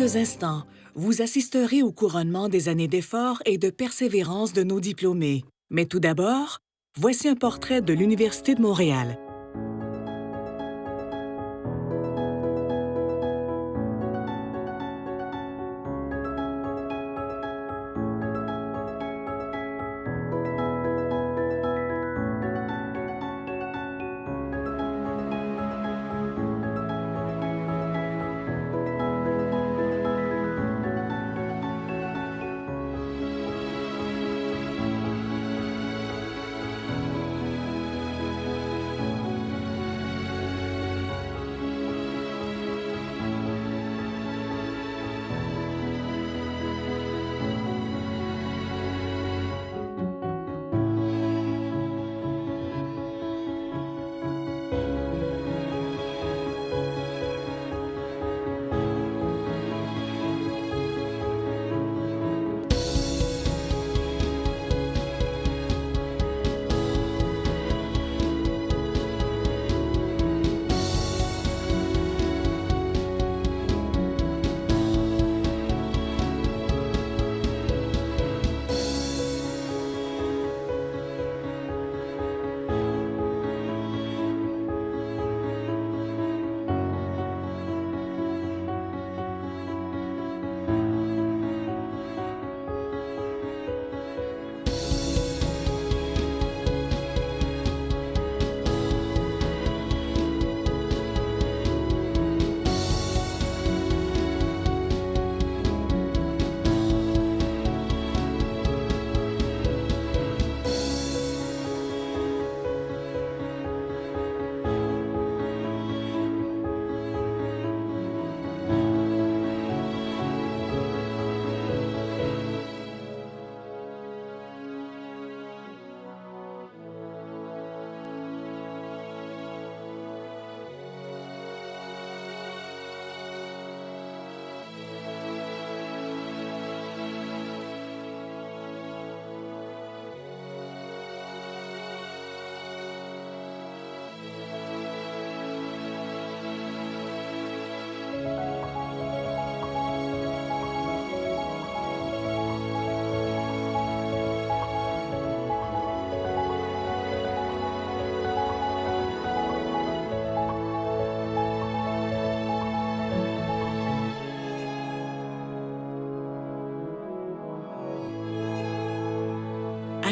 quelques instants, vous assisterez au couronnement des années d'efforts et de persévérance de nos diplômés. Mais tout d'abord, voici un portrait de l'Université de Montréal.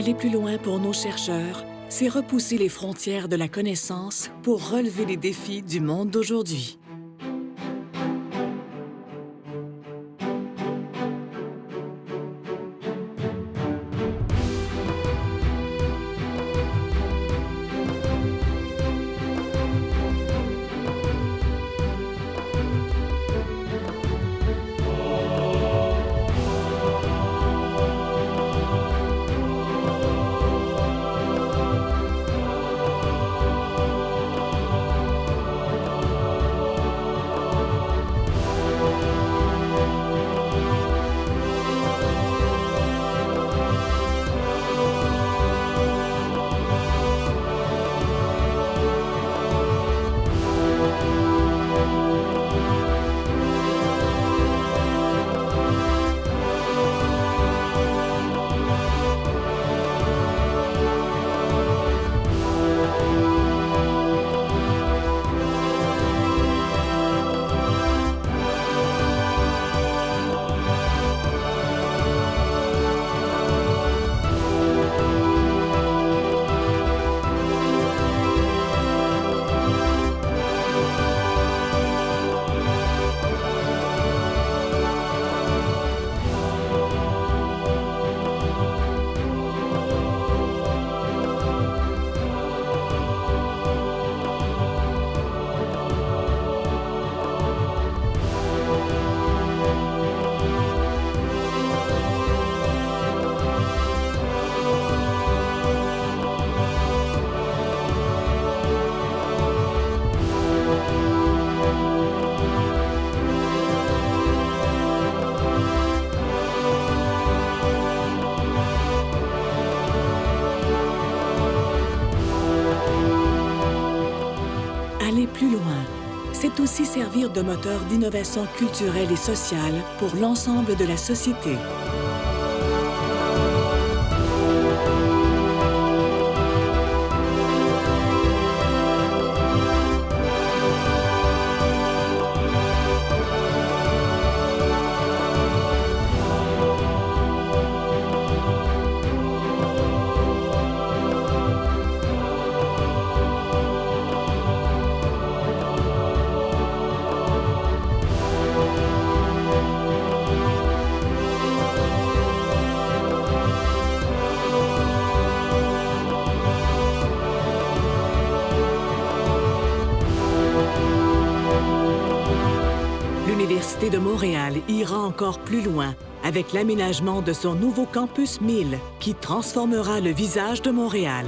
Aller plus loin pour nos chercheurs, c'est repousser les frontières de la connaissance pour relever les défis du monde d'aujourd'hui. Aller plus loin, c'est aussi servir de moteur d'innovation culturelle et sociale pour l'ensemble de la société. L'Université de Montréal ira encore plus loin avec l'aménagement de son nouveau campus 1000 qui transformera le visage de Montréal.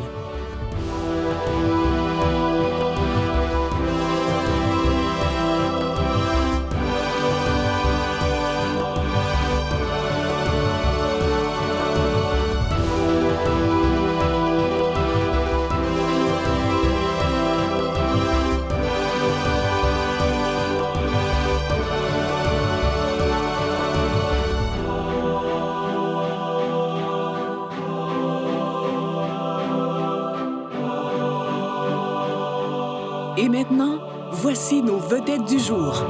Et maintenant, voici nos vedettes du jour.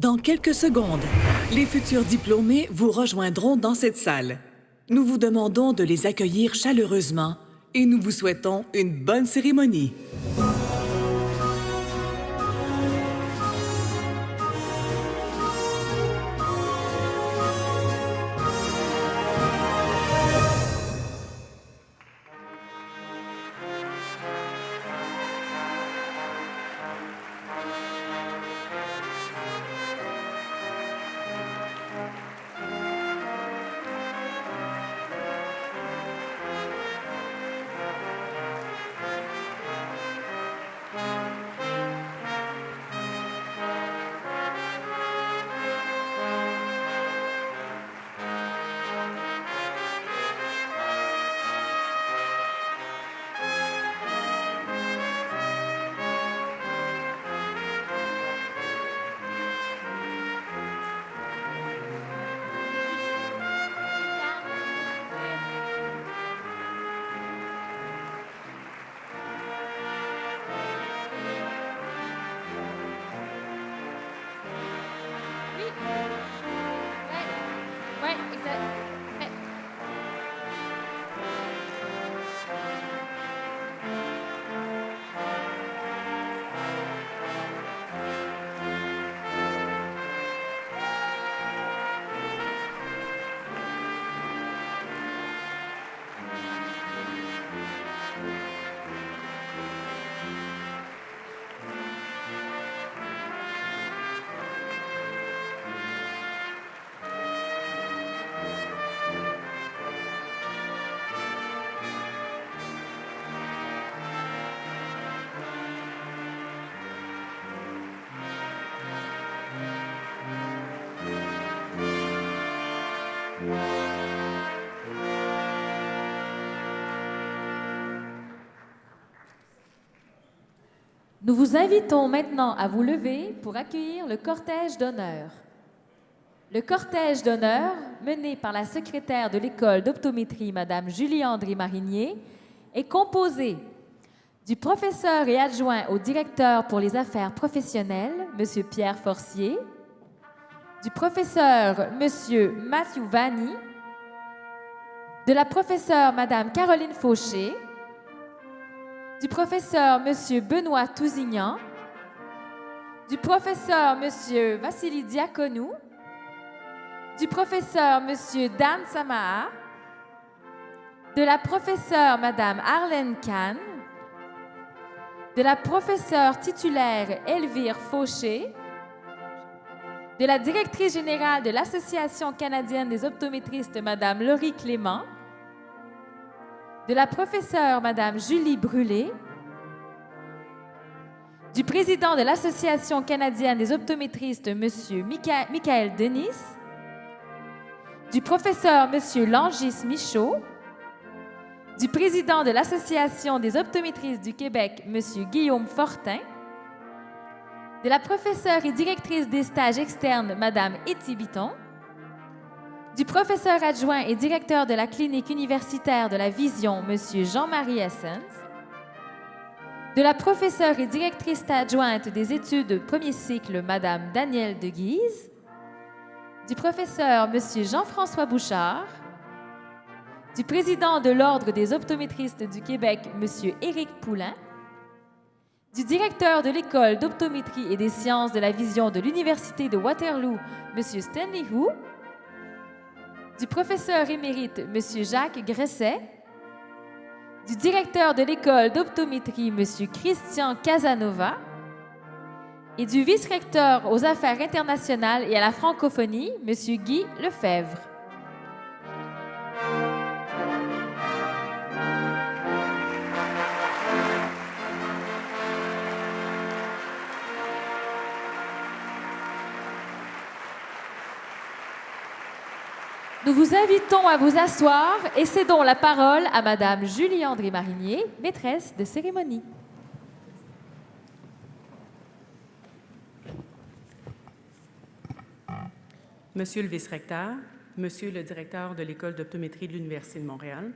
Dans quelques secondes, les futurs diplômés vous rejoindront dans cette salle. Nous vous demandons de les accueillir chaleureusement et nous vous souhaitons une bonne cérémonie. Nous vous invitons maintenant à vous lever pour accueillir le cortège d'honneur. Le cortège d'honneur, mené par la secrétaire de l'école d'optométrie, Madame Julie-André Marinier, est composé du professeur et adjoint au directeur pour les affaires professionnelles, Monsieur Pierre Forcier, du professeur Monsieur Matthew Vanny, de la professeure Madame Caroline Fauché, du professeur Monsieur Benoît Tousignan, du professeur Monsieur Vassili Diaconou, du professeur Monsieur Dan Samaha, de la professeure Madame Arlène Kahn, de la professeure titulaire Elvire Fauché, de la directrice générale de l'Association canadienne des optométristes Madame Laurie Clément, de la professeure Madame Julie Brûlé, du président de l'Association canadienne des optométristes Monsieur Michael Denis, du professeur Monsieur Langis Michaud, du président de l'Association des optométristes du Québec, Monsieur Guillaume Fortin, de la professeure et directrice des stages externes, Madame Etty Bitton, du professeur adjoint et directeur de la clinique universitaire de la vision, Monsieur Jean-Marie Essens, de la professeure et directrice adjointe des études de premier cycle, Madame Danielle de Guise, du professeur Monsieur Jean-François Bouchard, du président de l'Ordre des optométristes du Québec, Monsieur Éric Poulain, du directeur de l'École d'optométrie et des sciences de la vision de l'Université de Waterloo, Monsieur Stanley Hu, du professeur émérite, Monsieur Jacques Gresset, du directeur de l'École d'optométrie, Monsieur Christian Casanova, et du vice-recteur aux affaires internationales et à la francophonie, Monsieur Guy Lefebvre. Nous vous invitons à vous asseoir et cédons la parole à Madame Julie-André Marinier, maîtresse de cérémonie. Monsieur le vice-recteur, Monsieur le directeur de l'École d'optométrie de l'Université de Montréal,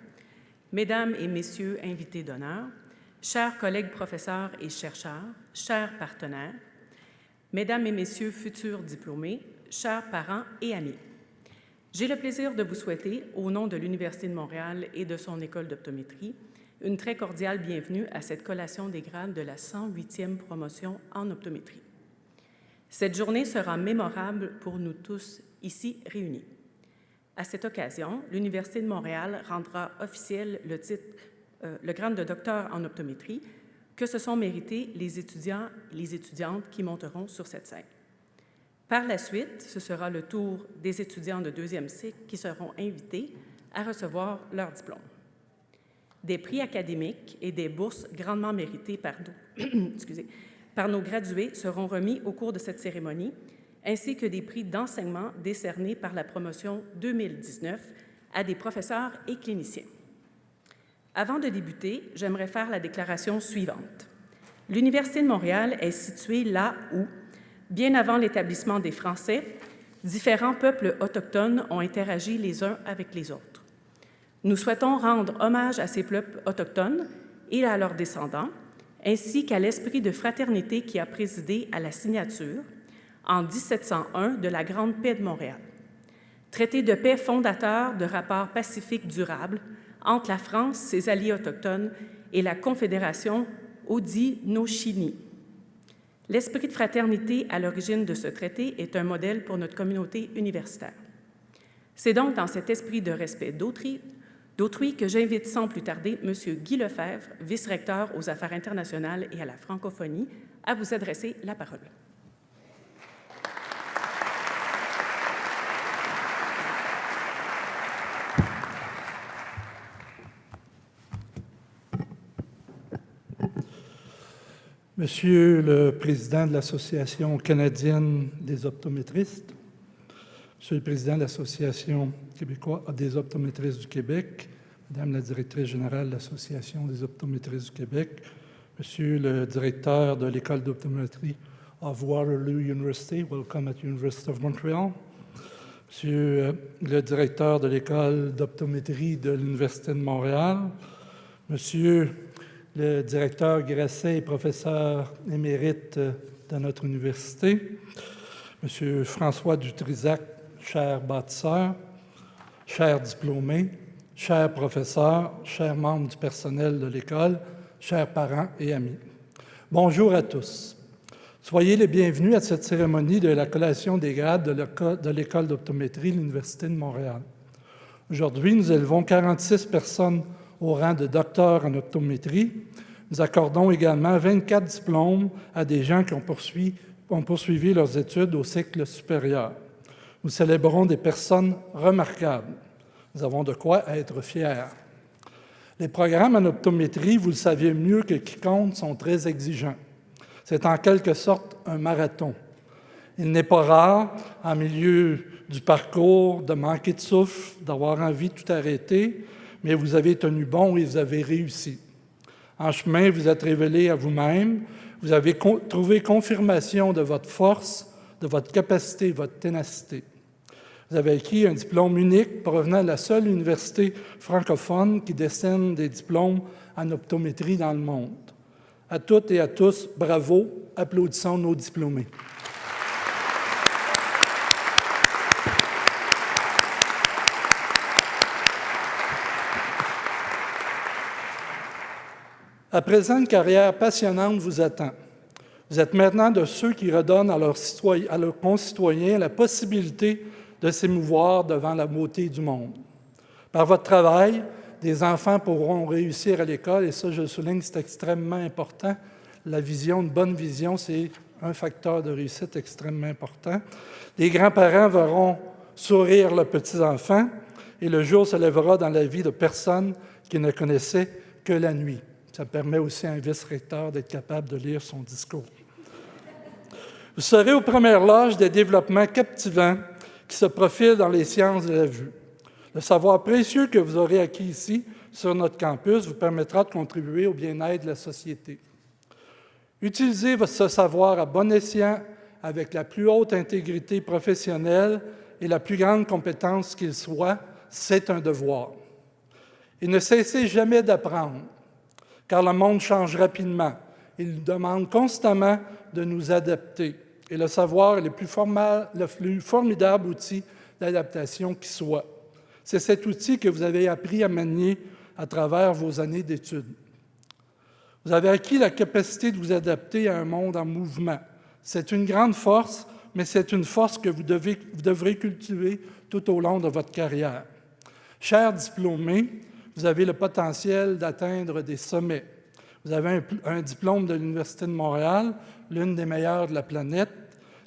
Mesdames et Messieurs invités d'honneur, chers collègues professeurs et chercheurs, chers partenaires, Mesdames et Messieurs futurs diplômés, chers parents et amis, j'ai le plaisir de vous souhaiter, au nom de l'Université de Montréal et de son École d'optométrie, une très cordiale bienvenue à cette collation des grades de la 108e promotion en optométrie. Cette journée sera mémorable pour nous tous ici réunis. À cette occasion, l'Université de Montréal rendra officiel le titre, le grade de docteur en optométrie, que se sont mérités les étudiants et les étudiantes qui monteront sur cette scène. Par la suite, ce sera le tour des étudiants de deuxième cycle qui seront invités à recevoir leur diplôme. Des prix académiques et des bourses grandement méritées par nos gradués seront remis au cours de cette cérémonie, ainsi que des prix d'enseignement décernés par la promotion 2019 à des professeurs et cliniciens. Avant de débuter, j'aimerais faire la déclaration suivante. L'Université de Montréal est située là où, bien avant l'établissement des Français, différents peuples autochtones ont interagi les uns avec les autres. Nous souhaitons rendre hommage à ces peuples autochtones et à leurs descendants, ainsi qu'à l'esprit de fraternité qui a présidé à la signature, en 1701, de la Grande Paix de Montréal, traité de paix fondateur de rapports pacifiques durables entre la France, ses alliés autochtones, et la Confédération Haudenosaunee. L'esprit de fraternité à l'origine de ce traité est un modèle pour notre communauté universitaire. C'est donc dans cet esprit de respect d'autrui que j'invite sans plus tarder M. Guy Lefebvre, vice-recteur aux affaires internationales et à la francophonie, à vous adresser la parole. Monsieur le Président de l'Association canadienne des optométristes, Monsieur le Président de l'Association québécoise des optométristes du Québec, Madame la Directrice générale de l'Association des optométristes du Québec, Monsieur le directeur de l'École d'optométrie of Waterloo University, welcome at University of Montreal. Monsieur le directeur de l'École d'optométrie de l'Université de Montréal. Monsieur le directeur Grasset et professeur émérite de notre université. Monsieur François Dutrisac, cher bâtisseur, chers diplômés, chers professeurs, chers membres du personnel de l'école, chers parents et amis. Bonjour à tous. Soyez les bienvenus à cette cérémonie de la collation des grades de l'École d'optométrie de l'Université de Montréal. Aujourd'hui, nous élevons 46 personnes au rang de docteur en optométrie. Nous accordons également 24 diplômes à des gens qui ont poursuivi leurs études au cycle supérieur. Nous célébrons des personnes remarquables. Nous avons de quoi être fiers. Les programmes en optométrie, vous le saviez mieux que quiconque, sont très exigeants. C'est en quelque sorte un marathon. Il n'est pas rare, en milieu du parcours, de manquer de souffle, d'avoir envie de tout arrêter, mais vous avez tenu bon et vous avez réussi. En chemin, vous êtes révélé à vous-même, vous avez trouvé confirmation de votre force, de votre capacité, de votre ténacité. Vous avez acquis un diplôme unique provenant de la seule université francophone qui décerne des diplômes en optométrie dans le monde. À toutes et à tous, bravo, applaudissons nos diplômés. À présent, une carrière passionnante vous attend. Vous êtes maintenant de ceux qui redonnent à leurs concitoyens la possibilité de s'émouvoir devant la beauté du monde. Par votre travail, des enfants pourront réussir à l'école, et ça, je le souligne, c'est extrêmement important. La vision, une bonne vision, c'est un facteur de réussite extrêmement important. Les grands-parents verront sourire leurs petits-enfants, et le jour se lèvera dans la vie de personnes qui ne connaissaient que la nuit. Ça permet aussi à un vice-recteur d'être capable de lire son discours. Vous serez aux premières loges des développements captivants qui se profilent dans les sciences de la vue. Le savoir précieux que vous aurez acquis ici, sur notre campus, vous permettra de contribuer au bien-être de la société. Utilisez ce savoir à bon escient avec la plus haute intégrité professionnelle et la plus grande compétence qu'il soit, c'est un devoir. Et ne cessez jamais d'apprendre, car le monde change rapidement. Il nous demande constamment de nous adapter. Et le savoir est le plus formidable outil d'adaptation qui soit. C'est cet outil que vous avez appris à manier à travers vos années d'études. Vous avez acquis la capacité de vous adapter à un monde en mouvement. C'est une grande force, mais c'est une force que vous devrez cultiver tout au long de votre carrière. Chers diplômés, vous avez le potentiel d'atteindre des sommets. Vous avez un diplôme de l'Université de Montréal, l'une des meilleures de la planète.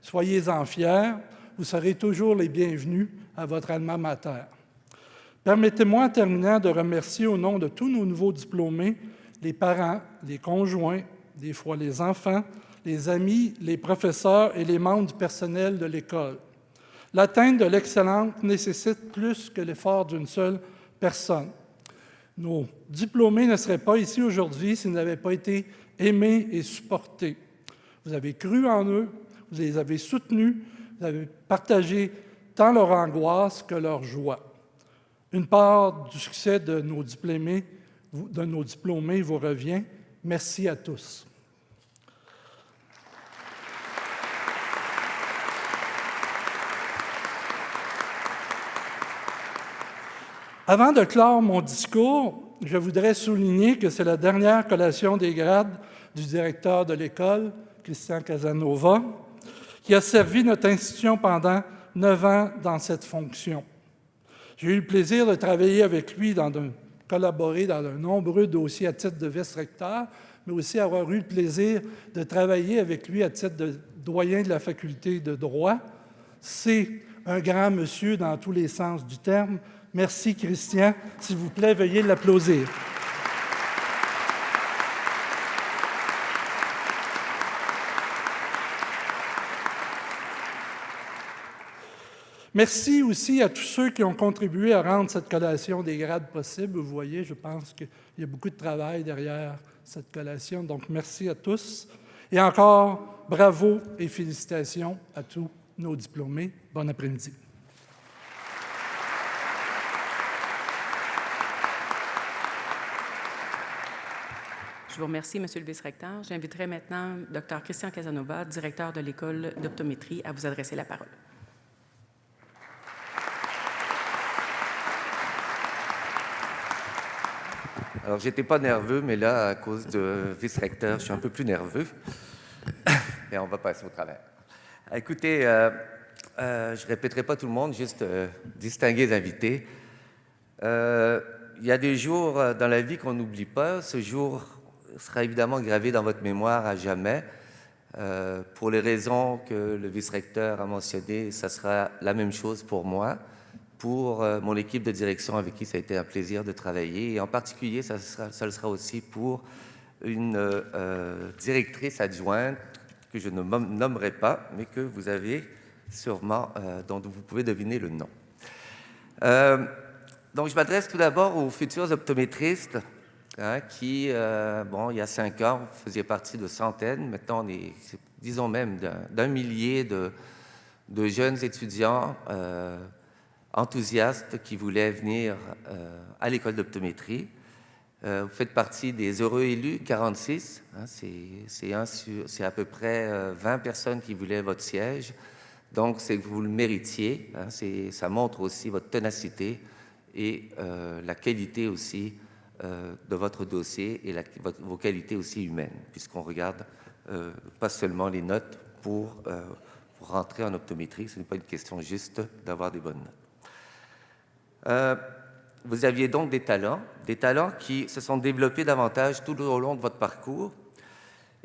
Soyez-en fiers, vous serez toujours les bienvenus à votre alma mater. Permettez-moi en terminant de remercier au nom de tous nos nouveaux diplômés les parents, les conjoints, des fois les enfants, les amis, les professeurs et les membres du personnel de l'école. L'atteinte de l'excellence nécessite plus que l'effort d'une seule personne. Nos diplômés ne seraient pas ici aujourd'hui s'ils n'avaient pas été aimés et supportés. Vous avez cru en eux, vous les avez soutenus, vous avez partagé tant leur angoisse que leur joie. Une part du succès de nos diplômés vous revient. Merci à tous. Avant de clore mon discours, je voudrais souligner que c'est la dernière collation des grades du directeur de l'école, Christian Casanova, qui a servi notre institution pendant 9 ans dans cette fonction. J'ai eu le plaisir de travailler avec lui, collaborer dans de nombreux dossiers à titre de vice-recteur, mais aussi avoir eu le plaisir de travailler avec lui à titre de doyen de la faculté de droit. C'est un grand monsieur dans tous les sens du terme. Merci, Christian. S'il vous plaît, veuillez l'applaudir. Merci aussi à tous ceux qui ont contribué à rendre cette collation des grades possible. Vous voyez, je pense qu'il y a beaucoup de travail derrière cette collation, donc merci à tous. Et encore, bravo et félicitations à tous nos diplômés. Bon après-midi. Je vous remercie, Monsieur le vice-recteur. J'inviterai maintenant Dr. Christian Casanova, directeur de l'École d'optométrie, à vous adresser la parole. Alors, je n'étais pas nerveux, mais là, à cause de vice-recteur, je suis un peu plus nerveux. Et on va passer au travers. Écoutez, je ne répéterai pas tout le monde, juste distinguer les invités. Il y a des jours dans la vie qu'on n'oublie pas. Ce jour sera évidemment gravé dans votre mémoire à jamais. Pour les raisons que le vice-recteur a mentionnées, ça sera la même chose pour moi, pour mon équipe de direction avec qui ça a été un plaisir de travailler. Et en particulier, ça le sera aussi pour une directrice adjointe que je ne nommerai pas, mais que vous avez sûrement, dont vous pouvez deviner le nom. Donc, je m'adresse tout d'abord aux futurs optométristes qui, il y a 5 ans, vous faisiez partie de centaines. Maintenant, on est, disons même, d'un millier de jeunes étudiants enthousiastes qui voulaient venir à l'école d'optométrie. Vous faites partie des heureux élus, 46. C'est à peu près 20 personnes qui voulaient votre siège. Donc, c'est que vous le méritiez. Ça montre aussi votre ténacité et la qualité aussi de votre dossier et vos qualités aussi humaines, puisqu'on regarde pas seulement les notes pour rentrer en optométrie. Ce n'est pas une question juste d'avoir des bonnes notes. Vous aviez donc des talents qui se sont développés davantage tout au long de votre parcours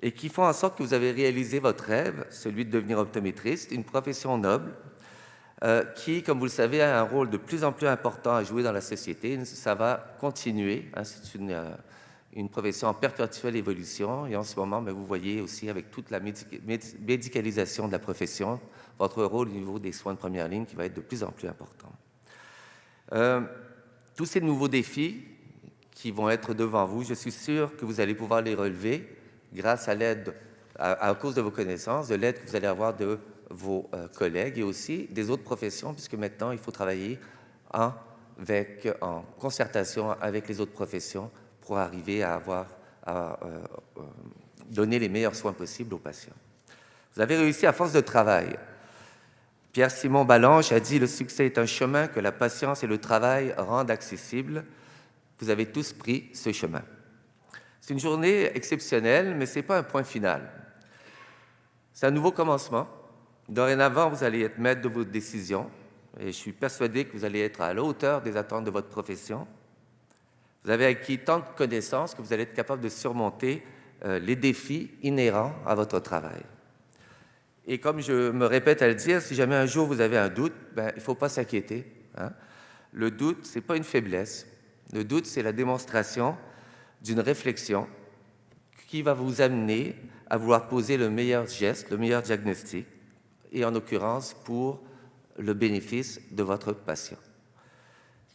et qui font en sorte que vous avez réalisé votre rêve, celui de devenir optométriste, une profession noble qui, comme vous le savez, a un rôle de plus en plus important à jouer dans la société. Ça va continuer. C'est une profession en perpétuelle évolution. Et en ce moment, vous voyez aussi, avec toute la médicalisation de la profession, votre rôle au niveau des soins de première ligne qui va être de plus en plus important. Tous ces nouveaux défis qui vont être devant vous, je suis sûr que vous allez pouvoir les relever grâce à l'aide, à cause de vos connaissances, de l'aide que vous allez avoir de vos collègues et aussi des autres professions, puisque maintenant, il faut travailler en concertation avec les autres professions pour arriver à donner les meilleurs soins possibles aux patients. Vous avez réussi à force de travail. Pierre-Simon Ballanche a dit « Le succès est un chemin que la patience et le travail rendent accessible ». Vous avez tous pris ce chemin. C'est une journée exceptionnelle, mais ce n'est pas un point final. C'est un nouveau commencement. Dorénavant, vous allez être maître de vos décisions et je suis persuadé que vous allez être à la hauteur des attentes de votre profession. Vous avez acquis tant de connaissances que vous allez être capable de surmonter les défis inhérents à votre travail. Et comme je me répète à le dire, si jamais un jour vous avez un doute, il ne faut pas s'inquiéter. Le doute, ce n'est pas une faiblesse. Le doute, c'est la démonstration d'une réflexion qui va vous amener à vouloir poser le meilleur geste, le meilleur diagnostic, et en l'occurrence pour le bénéfice de votre patient.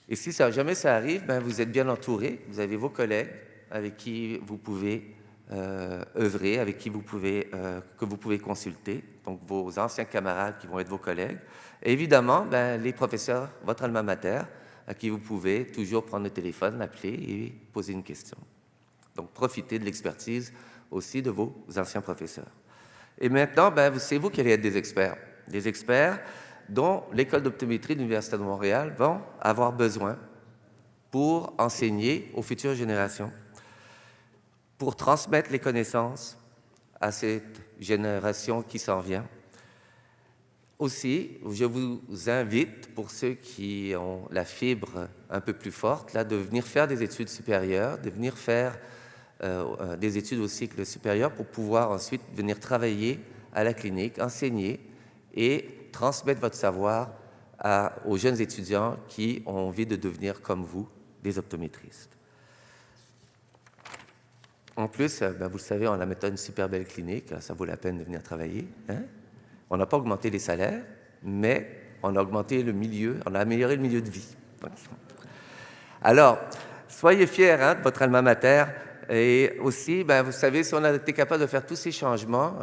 Et si jamais ça arrive, vous êtes bien entouré, vous avez vos collègues avec qui vous pouvez œuvrer, avec qui que vous pouvez consulter, donc vos anciens camarades qui vont être vos collègues, et évidemment les professeurs, votre alma mater, à qui vous pouvez toujours prendre le téléphone, appeler et poser une question. Donc profitez de l'expertise aussi de vos anciens professeurs. Et maintenant, c'est vous qui allez être des experts dont l'École d'optométrie de l'Université de Montréal vont avoir besoin pour enseigner aux futures générations, pour transmettre les connaissances à cette génération qui s'en vient. Aussi, je vous invite, pour ceux qui ont la fibre un peu plus forte, de venir faire des études supérieures, de venir faire des études au cycle supérieur pour pouvoir ensuite venir travailler à la clinique, enseigner et transmettre votre savoir aux jeunes étudiants qui ont envie de devenir, comme vous, des optométristes. En plus, vous le savez, on a maintenant une super belle clinique, ça vaut la peine de venir travailler. On n'a pas augmenté les salaires, mais on a augmenté le milieu, on a amélioré le milieu de vie. Alors, soyez fiers de votre alma mater. Et aussi, vous savez, si on a été capable de faire tous ces changements,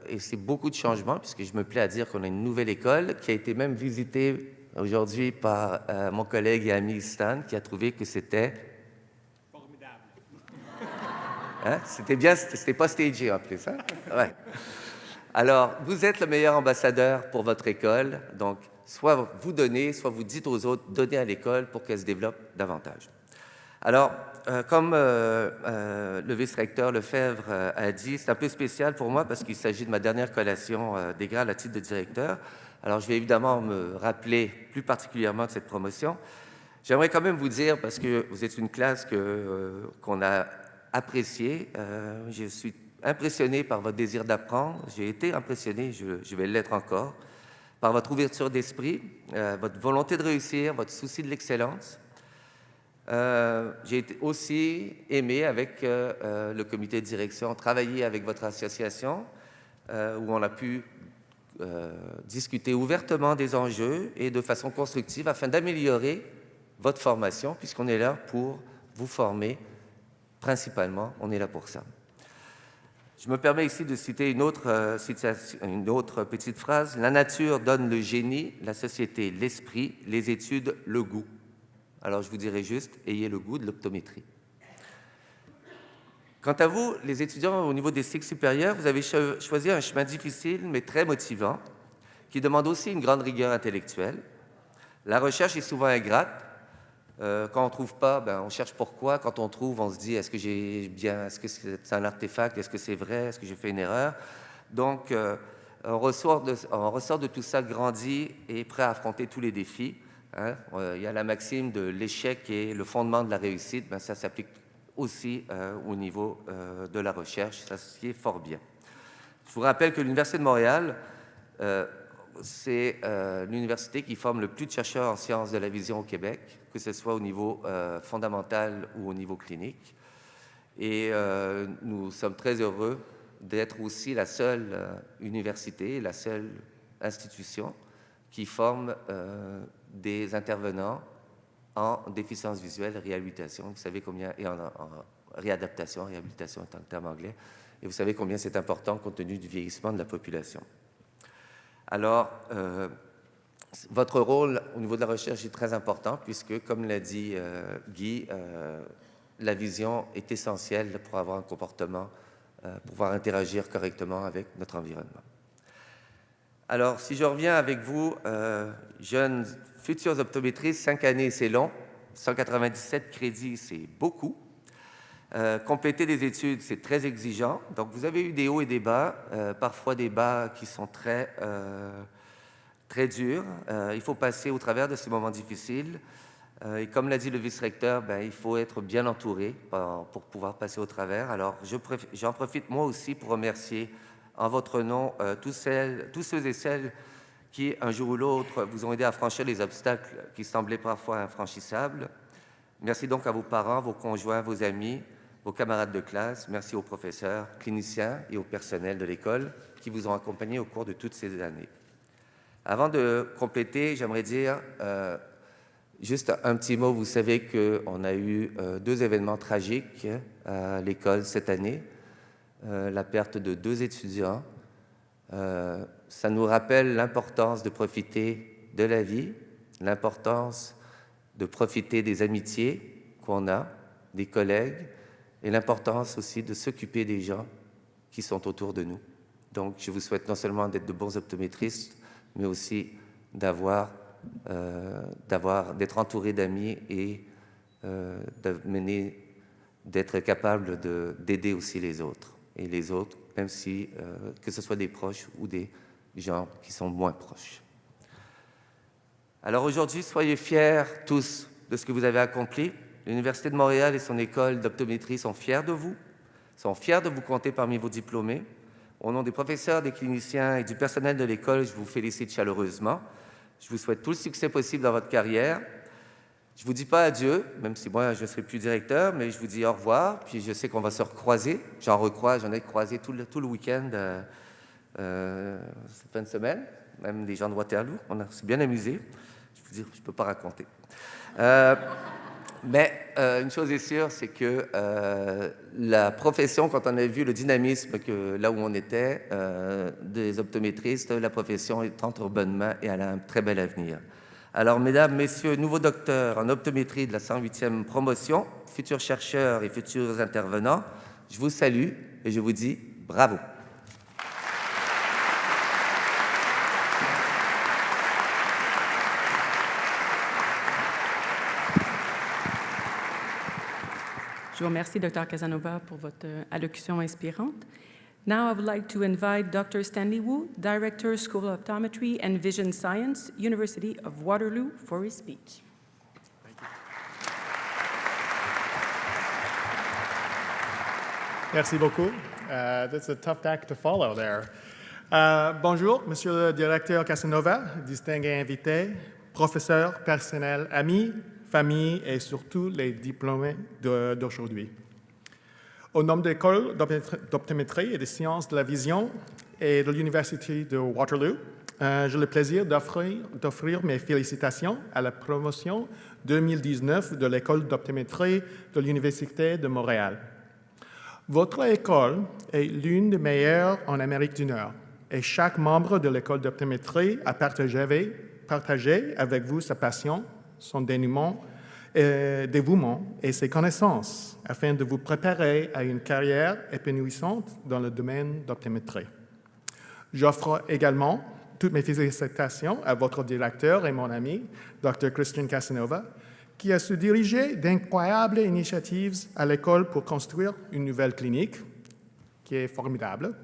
et c'est beaucoup de changements, puisque je me plais à dire qu'on a une nouvelle école qui a été même visitée aujourd'hui par mon collègue et ami Stan, qui a trouvé que c'était... Formidable. Hein? C'était bien, c'était pas stagé en plus. Hein? Ouais. Alors, vous êtes le meilleur ambassadeur pour votre école, donc soit vous donnez, soit vous dites aux autres, donnez à l'école pour qu'elle se développe davantage. Alors, comme le vice-recteur Lefebvre a dit, c'est un peu spécial pour moi parce qu'il s'agit de ma dernière collation des grades à titre de directeur. Alors, je vais évidemment me rappeler plus particulièrement de cette promotion. J'aimerais quand même vous dire, parce que vous êtes une classe qu'on a appréciée, je suis impressionné par votre désir d'apprendre. J'ai été impressionné, je vais l'être encore, par votre ouverture d'esprit, votre volonté de réussir, votre souci de l'excellence. J'ai aussi aimé, avec le comité de direction, travailler avec votre association, où on a pu discuter ouvertement des enjeux et de façon constructive afin d'améliorer votre formation, puisqu'on est là pour vous former principalement, on est là pour ça. Je me permets ici de citer une autre petite phrase. « La nature donne le génie, la société l'esprit, les études le goût. » Alors, je vous dirais juste, ayez le goût de l'optométrie. Quant à vous, les étudiants au niveau des cycles supérieurs, vous avez choisi un chemin difficile, mais très motivant, qui demande aussi une grande rigueur intellectuelle. La recherche est souvent ingrate. Quand on ne trouve pas, on cherche pourquoi. Quand on trouve, on se dit, est-ce que j'ai bien, est-ce que c'est un artefact, est-ce que c'est vrai, est-ce que j'ai fait une erreur? Donc, on ressort de tout ça grandi et prêt à affronter tous les défis. Hein? Il y a la maxime de l'échec et le fondement de la réussite. Ça s'applique aussi au niveau de la recherche. Ça s'y est fort bien. Je vous rappelle que l'Université de Montréal, c'est l'université qui forme le plus de chercheurs en sciences de la vision au Québec, que ce soit au niveau fondamental ou au niveau clinique. Et nous sommes très heureux d'être aussi la seule université, la seule institution qui forme des intervenants en déficience visuelle, réhabilitation. Vous savez combien, et en réadaptation, réhabilitation est un terme anglais, et vous savez combien c'est important compte tenu du vieillissement de la population. Alors, votre rôle au niveau de la recherche est très important puisque, comme l'a dit Guy, la vision est essentielle pour avoir un comportement, pour pouvoir interagir correctement avec notre environnement. Alors, si je reviens avec vous, jeunes futurs optométristes, 5 années, c'est long. 197 crédits, c'est beaucoup. Compléter des études, c'est très exigeant. Donc, vous avez eu des hauts et des bas, parfois des bas qui sont très durs. Il faut passer au travers de ces moments difficiles. Et comme l'a dit le vice-recteur, il faut être bien entouré pour pouvoir passer au travers. Alors, j'en profite moi aussi pour remercier en votre nom tous ceux et celles qui, un jour ou l'autre, vous ont aidé à franchir les obstacles qui semblaient parfois infranchissables. Merci donc à vos parents, vos conjoints, vos amis, vos camarades de classe. Merci aux professeurs, cliniciens et au personnel de l'école qui vous ont accompagnés au cours de toutes ces années. Avant de compléter, j'aimerais dire juste un petit mot. Vous savez qu'on a eu 2 événements tragiques à l'école cette année. La perte de 2 étudiants. Ça nous rappelle l'importance de profiter de la vie, l'importance de profiter des amitiés qu'on a, des collègues, et l'importance aussi de s'occuper des gens qui sont autour de nous. Donc, je vous souhaite non seulement d'être de bons optométristes, mais aussi d'être entouré d'amis et d'être capable d'aider aussi les autres. Et les autres, même si, que ce soit des proches ou des gens qui sont moins proches. Alors aujourd'hui, soyez fiers tous de ce que vous avez accompli. L'Université de Montréal et son école d'optométrie sont fiers de vous, compter parmi vos diplômés. Au nom des professeurs, des cliniciens et du personnel de l'école, je vous félicite chaleureusement. Je vous souhaite tout le succès possible dans votre carrière. Je ne vous dis pas adieu, même si moi, je ne serai plus directeur, mais je vous dis au revoir, puis je sais qu'on va se recroiser. J'en ai croisé tout le week-end, cette fin de semaine. même des gens de Waterloo. On s'est bien amusés. Je ne peux pas raconter. Mais une chose est sûre, c'est que la profession, quand on a vu le dynamisme que là où on était, des optométristes, la profession est entre bonnes mains et elle a un très bel avenir. Alors, mesdames, messieurs, nouveaux docteurs en optométrie de la 108e promotion, futurs chercheurs et futurs intervenants, je vous salue et je vous dis bravo. Je vous remercie, Dr. Casanova, pour votre allocution inspirante. Now, I would like to invite Dr. Stanley Wu, Director, School of Optometry and Vision Science, University of Waterloo, for his speech. Merci beaucoup. That's a tough act to follow there. Bonjour, Monsieur le Directeur Casanova, distingués invités, professeurs, personnel, amis, famille et surtout les diplômés d'aujourd'hui. Au nom de l'École d'optométrie et des sciences de la vision et de l'Université de Waterloo, j'ai le plaisir d'offrir mes félicitations à la promotion 2019 de l'École d'optométrie de l'Université de Montréal. Votre école est l'une des meilleures en Amérique du Nord et chaque membre de l'École d'optométrie a partagé avec vous sa passion, son dévouement et ses connaissances afin de vous préparer à une carrière épanouissante dans le domaine d'optométrie. J'offre également toutes mes félicitations à votre directeur et mon ami, Dr. Christian Casanova, qui a su diriger d'incroyables initiatives à l'école pour construire une nouvelle clinique, qui est formidable,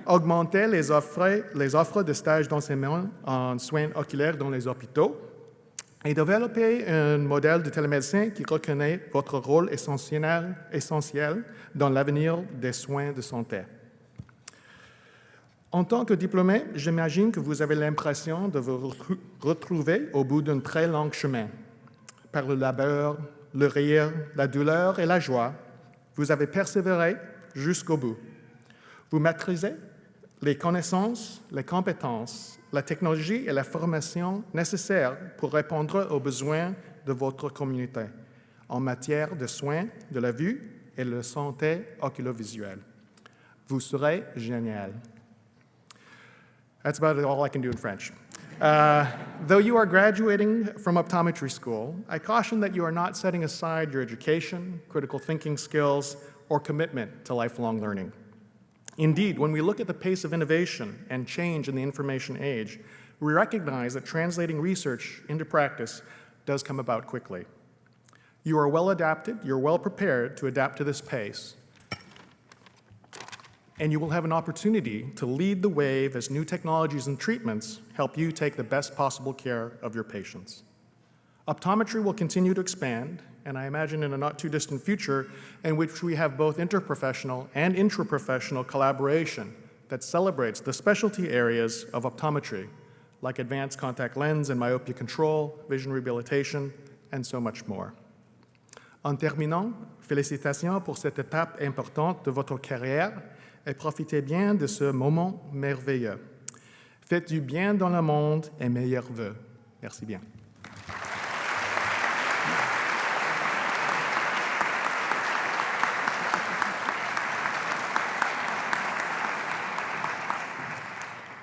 augmenter les offres de stages d'enseignement en soins oculaires dans les hôpitaux, et développer un modèle de télémédecine qui reconnaît votre rôle essentiel dans l'avenir des soins de santé. En tant que diplômé, j'imagine que vous avez l'impression de vous retrouver au bout d'un très long chemin. Par le labeur, le rire, la douleur et la joie, vous avez persévéré jusqu'au bout. Vous maîtrisez les connaissances, les compétences, la technologie et la formation nécessaires pour répondre aux besoins de votre communauté en matière de soins de la vue et de santé oculovisuelle. Vous serez génial. That's about all I can do in French. Though you are graduating from optometry school, I caution that you are not setting aside your education, critical thinking skills, or commitment to lifelong learning. Indeed, when we look at the pace of innovation and change in the information age, we recognize that translating research into practice does come about quickly. You are well adapted, you're well prepared to adapt to this pace, and you will have an opportunity to lead the wave as new technologies and treatments help you take the best possible care of your patients. Optometry will continue to expand, and I imagine in a not-too-distant future in which we have both interprofessional and intraprofessional collaboration that celebrates the specialty areas of optometry, like advanced contact lens and myopia control, vision rehabilitation, and so much more. En terminant, félicitations pour cette étape importante de votre carrière et profitez bien de ce moment merveilleux. Faites du bien dans le monde et meilleurs vœux. Merci bien.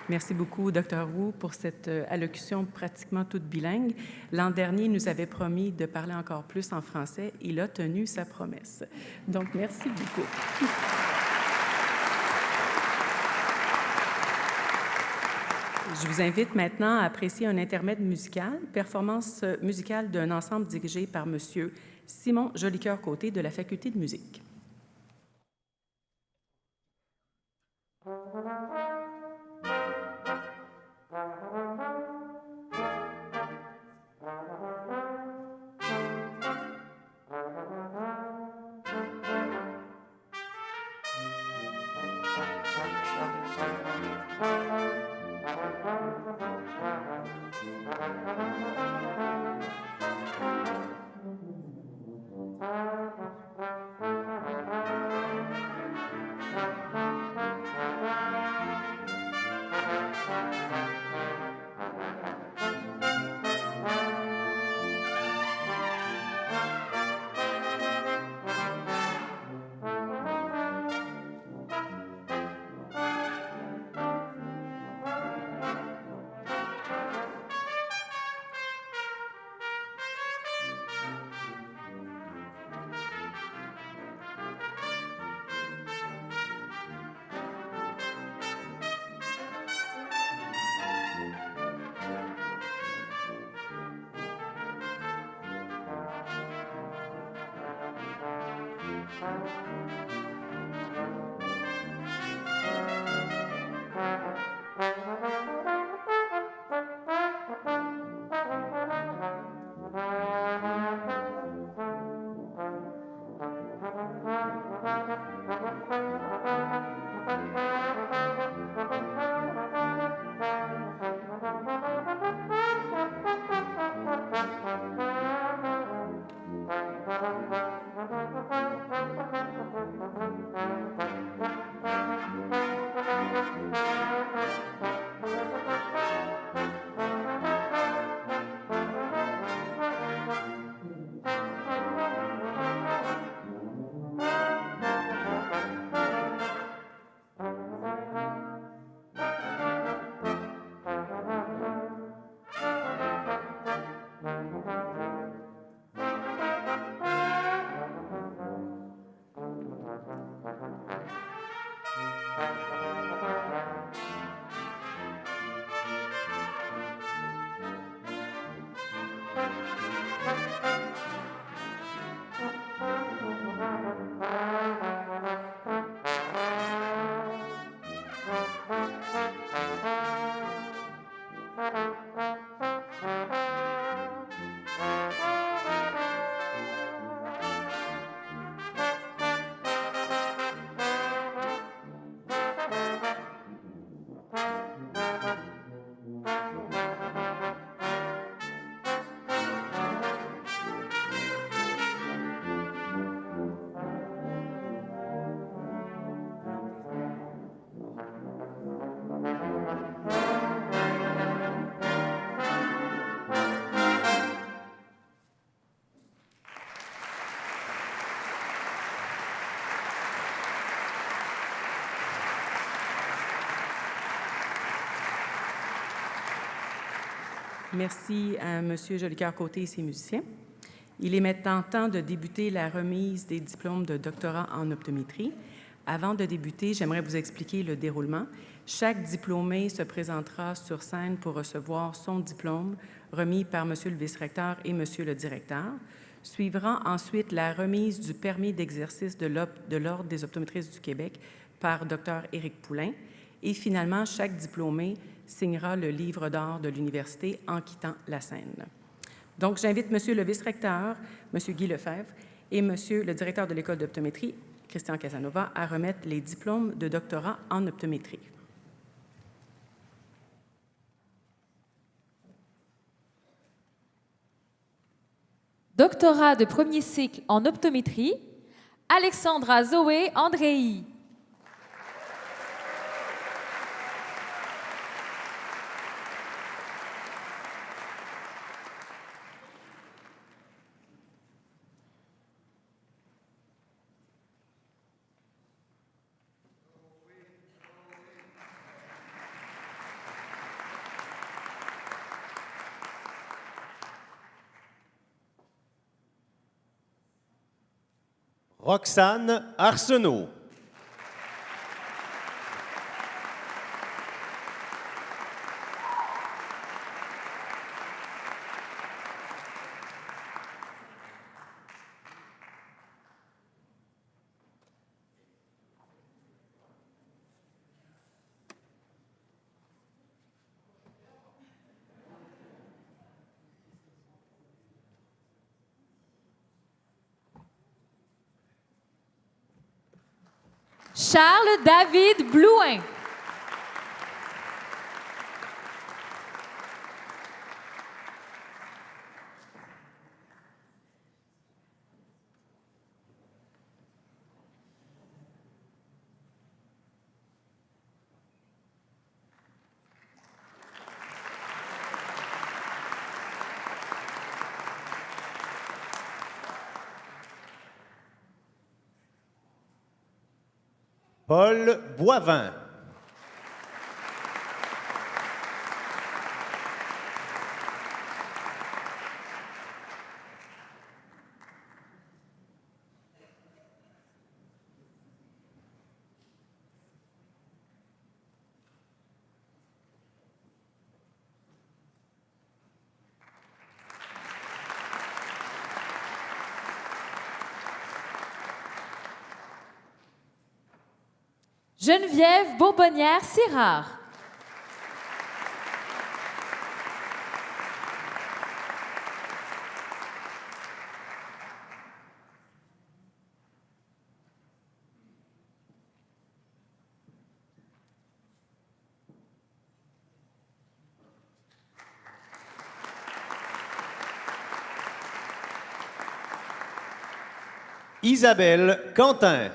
Merci beaucoup, Dr. Wu, pour cette allocution pratiquement toute bilingue. L'an dernier, il nous avait promis de parler encore plus en français. Il a tenu sa promesse. Donc, merci beaucoup. Je vous invite maintenant à apprécier un intermède musical, performance musicale d'un ensemble dirigé par M. Simon Jolicoeur-Côté de la Faculté de musique. Merci à M. Jolicoeur-Côté et ses musiciens. Il est maintenant temps de débuter la remise des diplômes de doctorat en optométrie. Avant de débuter, j'aimerais vous expliquer le déroulement. Chaque diplômé se présentera sur scène pour recevoir son diplôme remis par M. le vice-recteur et M. le directeur. Suivra ensuite la remise du permis d'exercice de l'Ordre des optométristes du Québec par Dr. Éric Poulain. Et finalement, chaque diplômé signera le livre d'or de l'université en quittant la scène. Donc, j'invite M. le vice-recteur, M. Guy Lefebvre, et M. le directeur de l'École d'optométrie, Christian Casanova, à remettre les diplômes de doctorat en optométrie. Doctorat de premier cycle en optométrie, Alexandra Zoé Andréi. Roxane Arsenault. Charles David Blouin. Paul Boivin. Geneviève Bourbonnière-Sirard. Isabelle Quentin.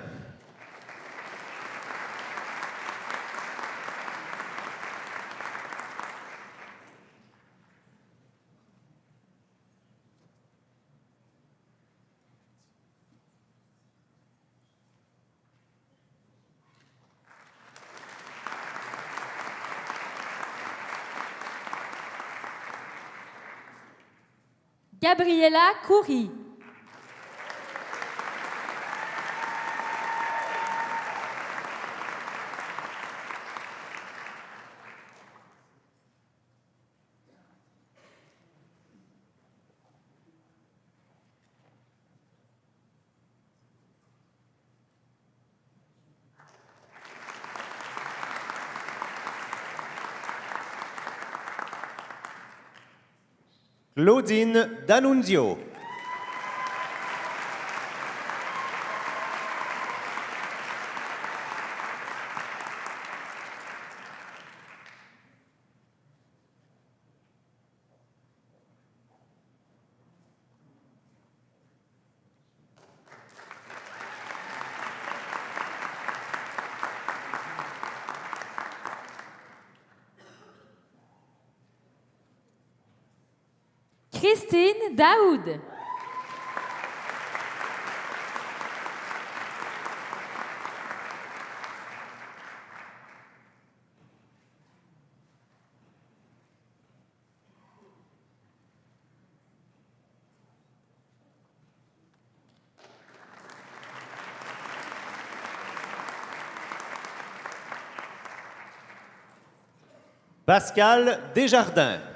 Gabriella Coury. Claudine D'Annunzio. Christine Daoud. Pascal Desjardins.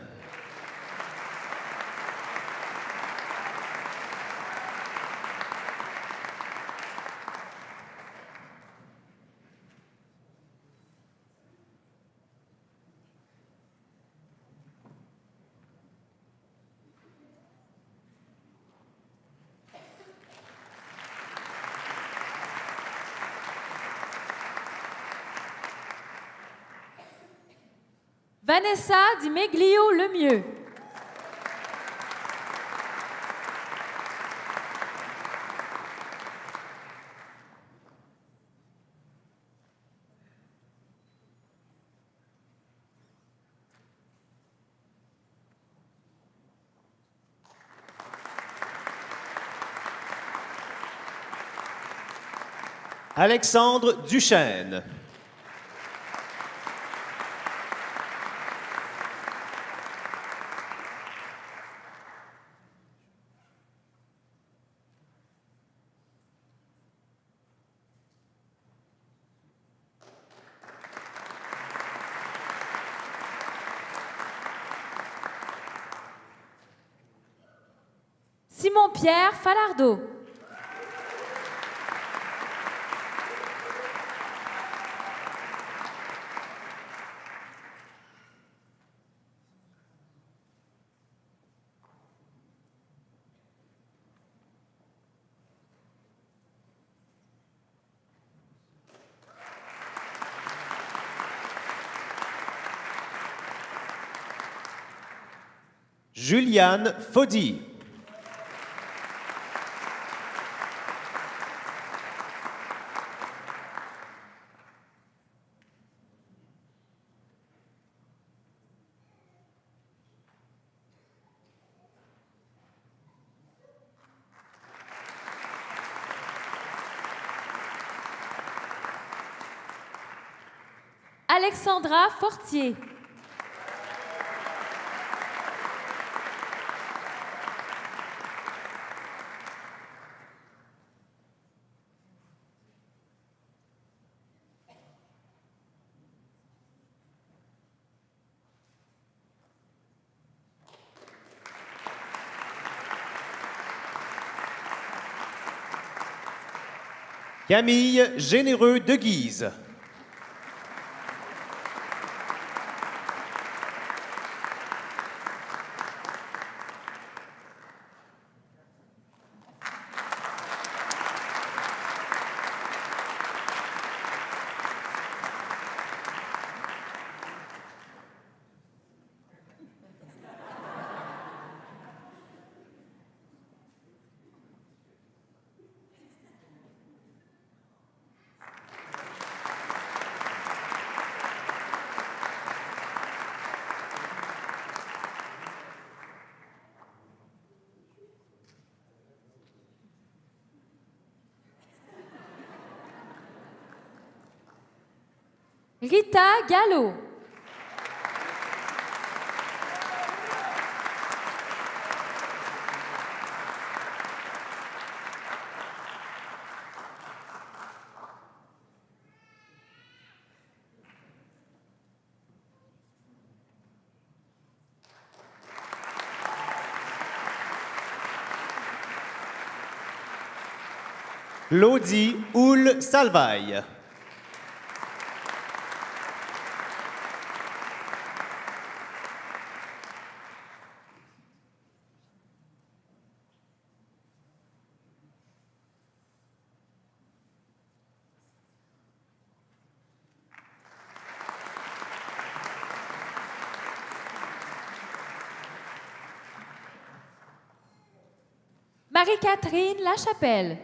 Vanessa Di Meglio Lemieux. Alexandre Duchesne. Simon-Pierre Falardeau. Juliane Faudy. Alexandra Fortier. Camille Généreux de Guise. Rita Gallo. Claudie Houle Salvaille. Marie-Catherine Lachapelle.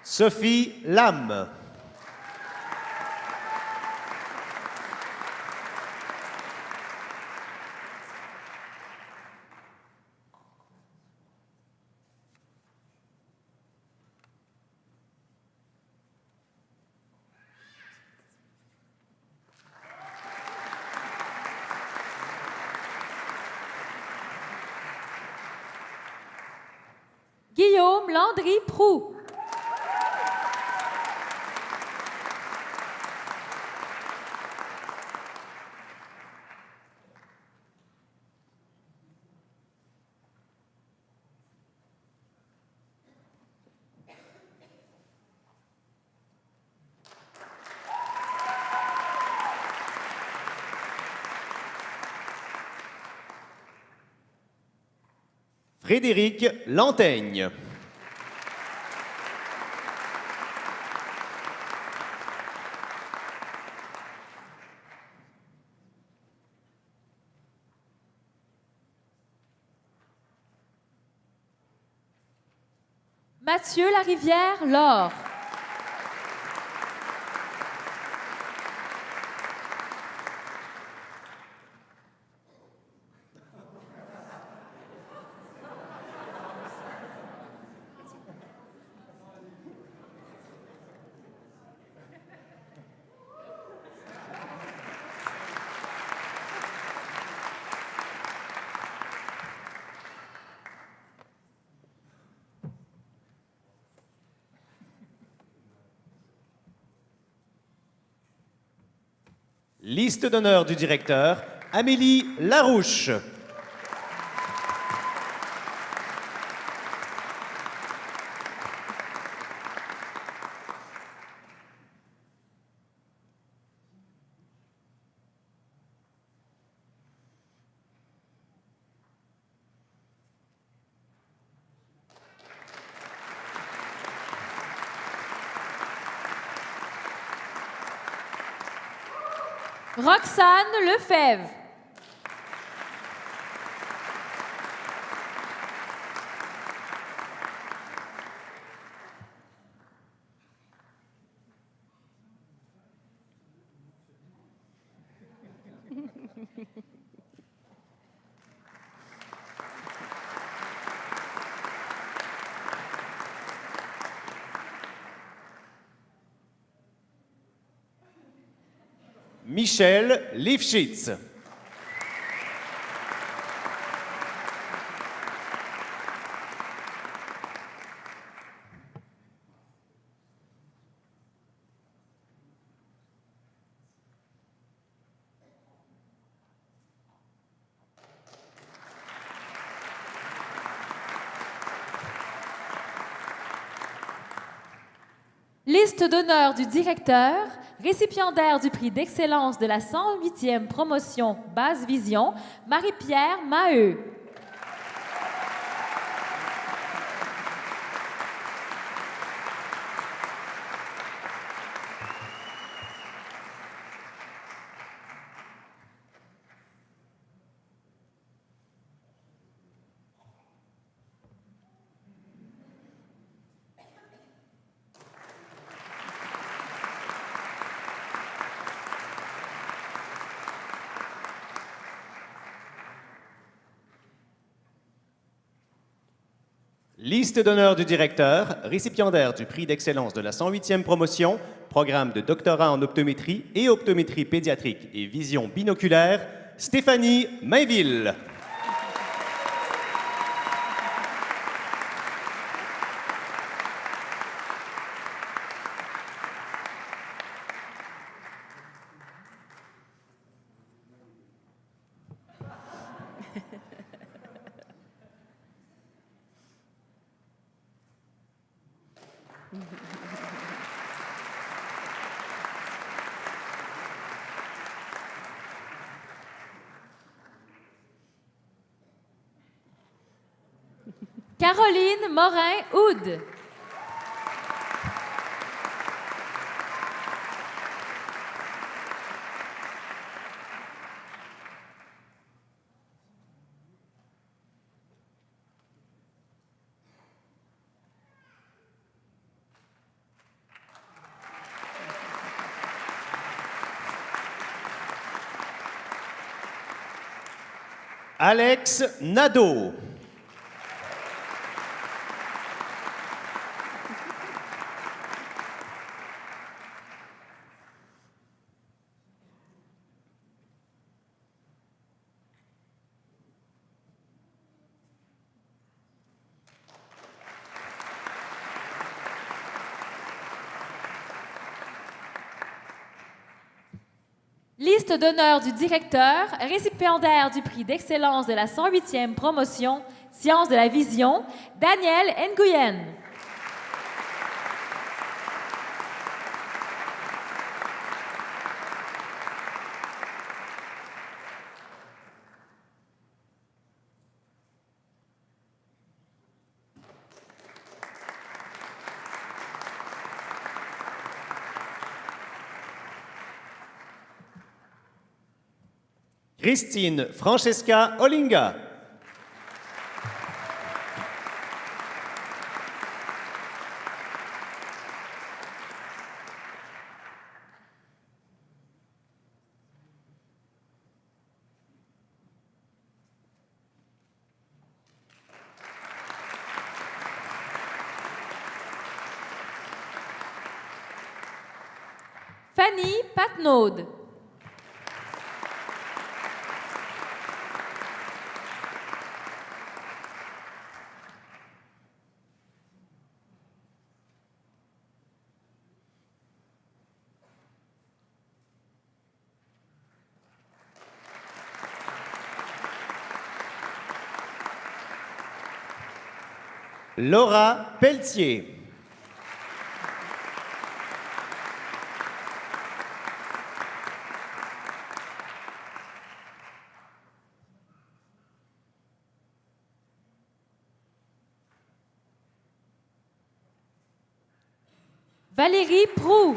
Sophie Lam. Guillaume Landry Proux. Frédéric Lantaigne. Mathieu Larivière Laure. Liste d'honneur du directeur, Amélie Larouche. Roxane Lefebvre. Michel Lifshitz. Liste d'honneur du directeur, récipiendaire du prix d'excellence de la 108e promotion Basse Vision, Marie-Pierre Maheu. Liste d'honneur du directeur, récipiendaire du prix d'excellence de la 108e promotion, programme de doctorat en optométrie et optométrie pédiatrique et vision binoculaire, Stéphanie Mainville. Caroline Morin-Houde. Alex Nadeau. Liste d'honneur du directeur, récipiendaire du prix d'excellence de la 108e promotion, Sciences de la vision, Daniel Nguyen. Christine Francesca Olinga. Fanny Patnaud. Laura Pelletier. Valérie Proux.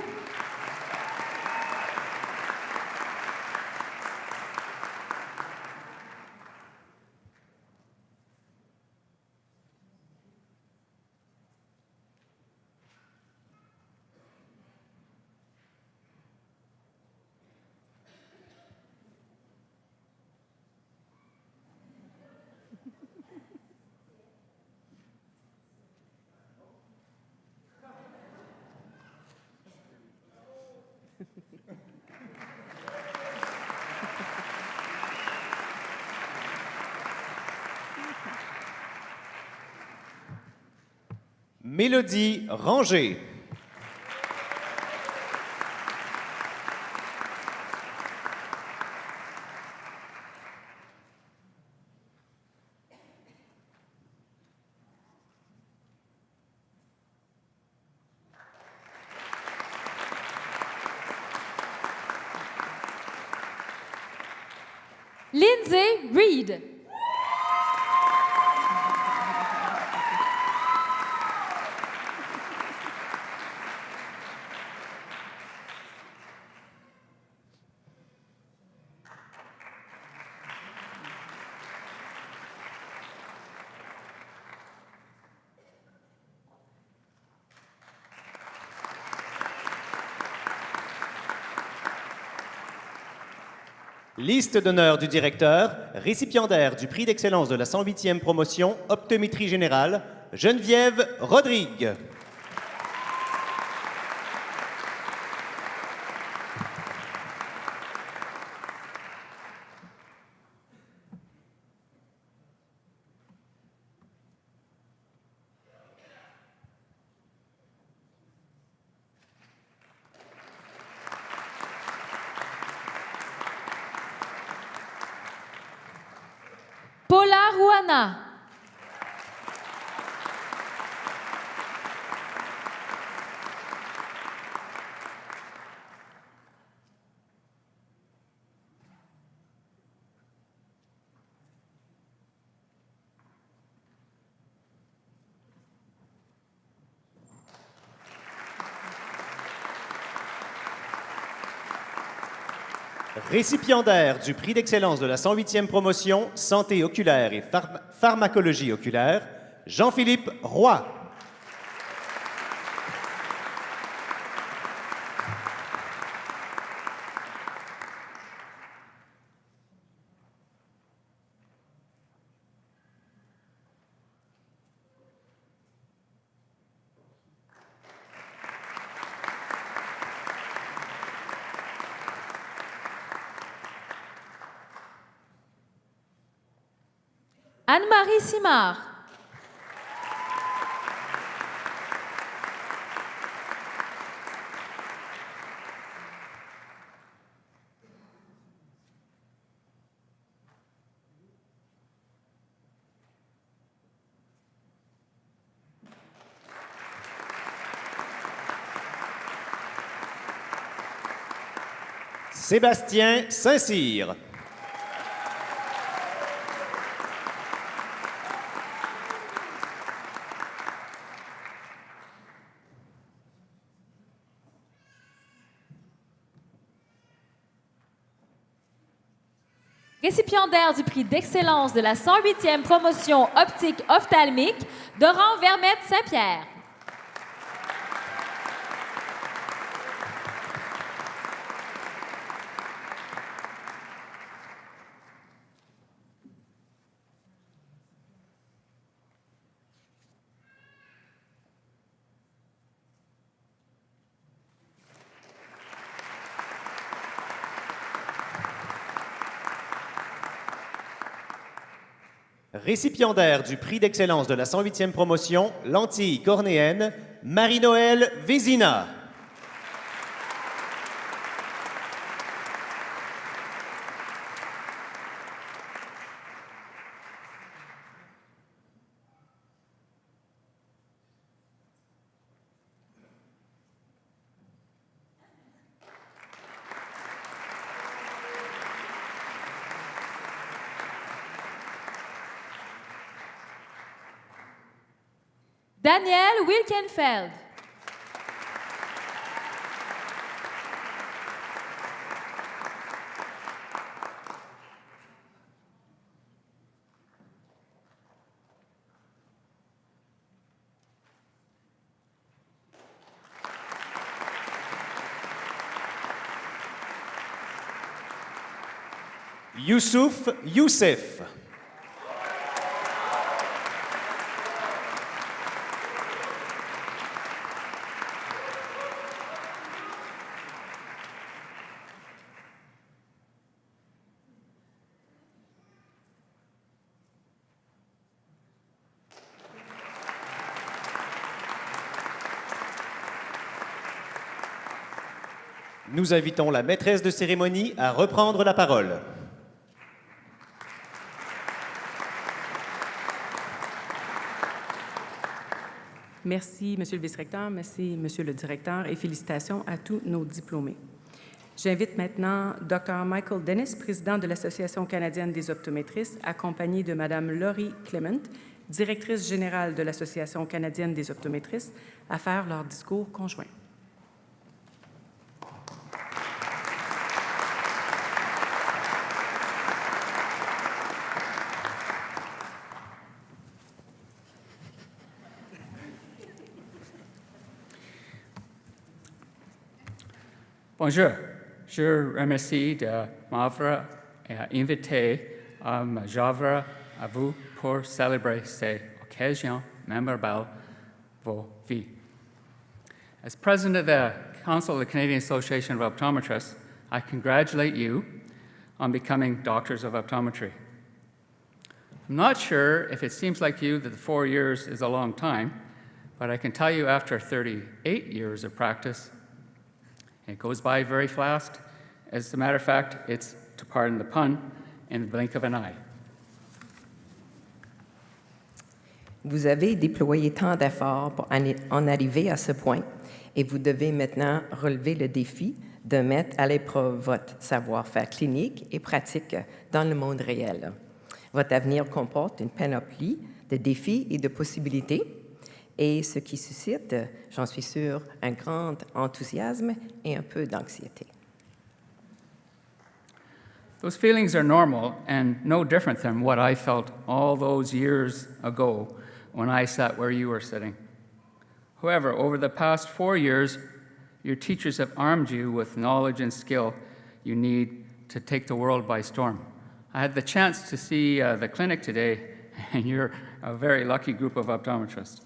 Mélodie Ranger. Lindsay Reed. Liste d'honneur du directeur, récipiendaire du prix d'excellence de la 108e promotion, optométrie générale, Geneviève Rodrigue. Paula Rouana. Récipiendaire du prix d'excellence de la 108e promotion Santé oculaire et pharmacologie oculaire, Jean-Philippe Roy. Anne-Marie Simard. Sébastien Saint-Cyr. Récipiendaire du prix d'excellence de la 108e promotion optique ophtalmique, Doran Vermette Saint-Pierre. Récipiendaire du prix d'excellence de la 108e promotion Lentille cornéenne, Marie-Noëlle Vézina. Daniel Wilkenfeld. Youssouf Youssef. Nous invitons la maîtresse de cérémonie à reprendre la parole. Merci, Monsieur le vice-recteur, merci, Monsieur le directeur, et félicitations à tous nos diplômés. J'invite maintenant Dr. Michael Dennis, président de l'Association canadienne des optométristes, accompagné de Mme Laurie Clement, directrice générale de l'Association canadienne des optométristes, à faire leur discours conjoint. Bonjour, je remercie de m'avoir invité à me joindre à vous pour célébrer cette occasion memorable vos vies. As president of the Council of the Canadian Association of Optometrists, I congratulate you on becoming doctors of optometry. I'm not sure if it seems like to you that the 4 years is a long time, but I can tell you after 38 years of practice, it goes by very fast. As a matter of fact, it's, to pardon the pun, in the blink of an eye. Vous avez déployé tant d'efforts pour en arriver à ce point et vous devez maintenant relever le défi de mettre à l'épreuve votre savoir-faire clinique et pratique dans le monde réel. Votre avenir comporte une panoplie de défis et de possibilités, et ce qui suscite, j'en suis sûre, un grand enthousiasme et un peu d'anxiété. Those feelings are normal and no different than what I felt all those years ago when I sat where you were sitting. However, over the past 4 years, your teachers have armed you with knowledge and skill you need to take the world by storm. I had the chance to see the clinic today, and you're a very lucky group of optometrists.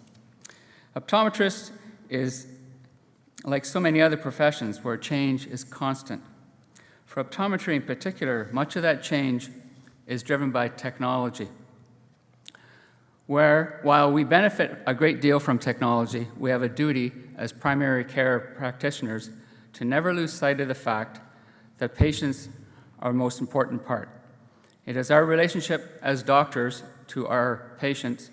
Optometrist is like so many other professions where change is constant. For optometry in particular, much of that change is driven by technology, where while we benefit a great deal from technology, we have a duty as primary care practitioners to never lose sight of the fact that patients are the most important part. It is our relationship as doctors to our patients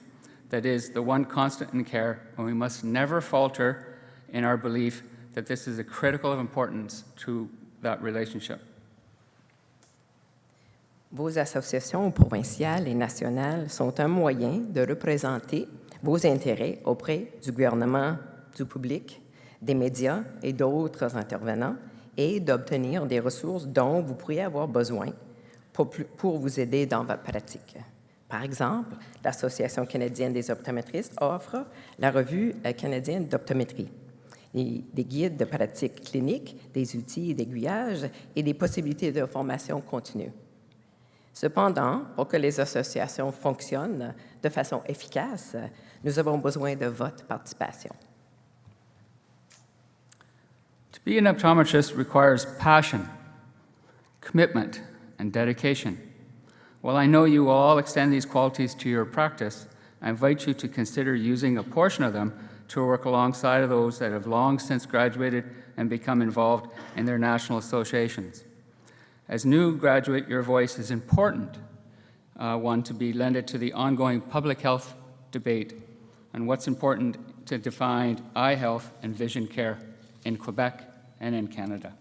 that is the one constant in care, and we must never falter in our belief that this is a critical of importance to that relationship. Vos associations provinciales et nationales sont un moyen de représenter vos intérêts auprès du gouvernement, du public, des médias et d'autres intervenants et d'obtenir des ressources dont vous pourriez avoir besoin pour vous aider dans votre pratique. Par exemple, l'Association canadienne des optométristes offre la Revue canadienne d'optométrie, des guides de pratique clinique, des outils d'aiguillage et des possibilités de formation continue. Cependant, pour que les associations fonctionnent de façon efficace, nous avons besoin de votre participation. To be an optometrist requires passion, commitment, and dedication. While I know you will all extend these qualities to your practice, I invite you to consider using a portion of them to work alongside of those that have long since graduated and become involved in their national associations. As new graduate, your voice is important, one to be lended to the ongoing public health debate on what's important to define eye health and vision care in Quebec and in Canada.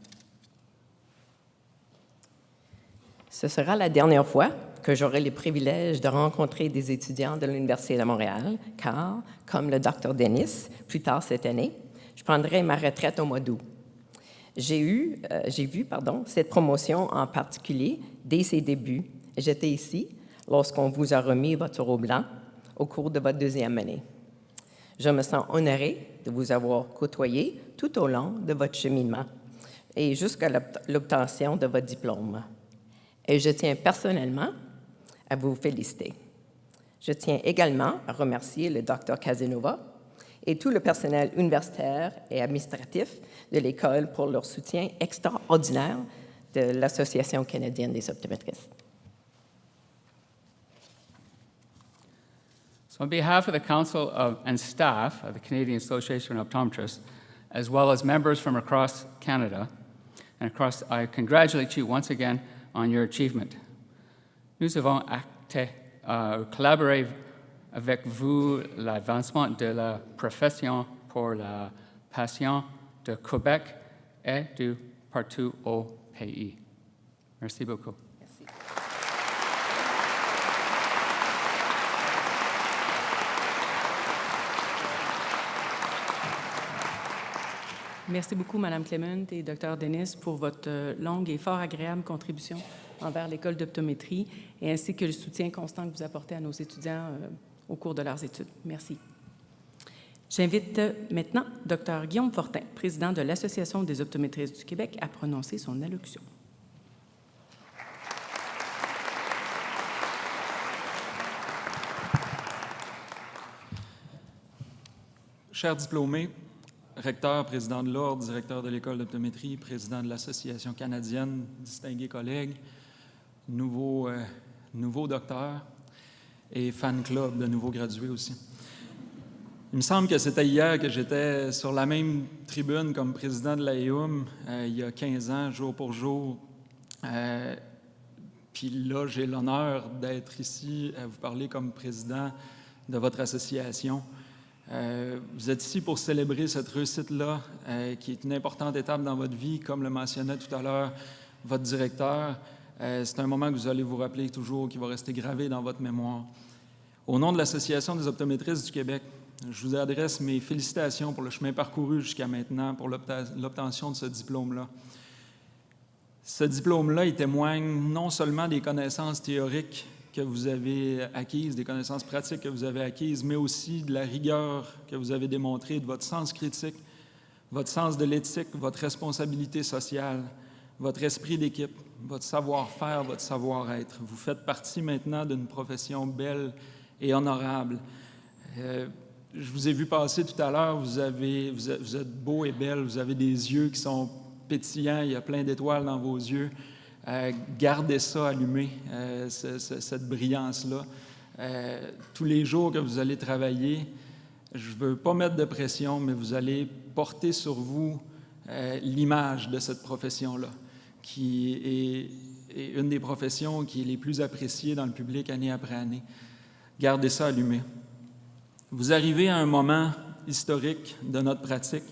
Ce sera la dernière fois que j'aurai le privilège de rencontrer des étudiants de l'Université de Montréal, car, comme le Dr Dennis, plus tard cette année, je prendrai ma retraite au mois d'août. J'ai vu cette promotion en particulier dès ses débuts. J'étais ici lorsqu'on vous a remis votre robe blanc au cours de votre deuxième année. Je me sens honorée de vous avoir côtoyé tout au long de votre cheminement et jusqu'à l'obtention de votre diplôme. Et je tiens personnellement à vous féliciter. Je tiens également à remercier le Dr Casanova et tout le personnel universitaire et administratif de l'École pour leur soutien extraordinaire de l'Association canadienne des optométristes. So on behalf of the Council and staff of the Canadian Association of Optometrists, as well as members from across Canada, I congratulate you once again on your achievement. Nous avons collaboré avec vous l'avancement de la profession pour la patient de Québec et de partout au pays. Merci beaucoup. Merci. Merci beaucoup, Mme Clement et Dr Dennis, pour votre longue et fort agréable contribution envers l'École d'optométrie et ainsi que le soutien constant que vous apportez à nos étudiants au cours de leurs études. Merci. J'invite maintenant Dr Guillaume Fortin, président de l'Association des optométristes du Québec, à prononcer son allocution. Chers diplômés, recteur, président de l'Ordre, directeur de l'École d'optométrie, président de l'Association canadienne, distingués collègues, nouveaux docteurs et fan club de nouveaux gradués aussi. Il me semble que c'était hier que j'étais sur la même tribune comme président de l'AEUM il y a 15 ans, jour pour jour. Puis là, j'ai l'honneur d'être ici à vous parler comme président de votre association. Vous êtes ici pour célébrer cette réussite-là, qui est une importante étape dans votre vie, comme le mentionnait tout à l'heure votre directeur. C'est un moment que vous allez vous rappeler toujours, qui va rester gravé dans votre mémoire. Au nom de l'Association des optométristes du Québec, je vous adresse mes félicitations pour le chemin parcouru jusqu'à maintenant pour l'obtention de ce diplôme-là. Ce diplôme-là, il témoigne non seulement des connaissances théoriques que vous avez acquises, des connaissances pratiques que vous avez acquises, mais aussi de la rigueur que vous avez démontrée, de votre sens critique, votre sens de l'éthique, votre responsabilité sociale, votre esprit d'équipe, votre savoir-faire, votre savoir-être. Vous faites partie maintenant d'une profession belle et honorable. Je vous ai vu passer tout à l'heure, vous êtes beau et belle, vous avez des yeux qui sont pétillants, il y a plein d'étoiles dans vos yeux. Gardez ça allumé, cette brillance-là. Tous les jours que vous allez travailler, je ne veux pas mettre de pression, mais vous allez porter sur vous l'image de cette profession-là, qui est une des professions qui est les plus appréciées dans le public année après année. Gardez ça allumé. Vous arrivez à un moment historique de notre pratique.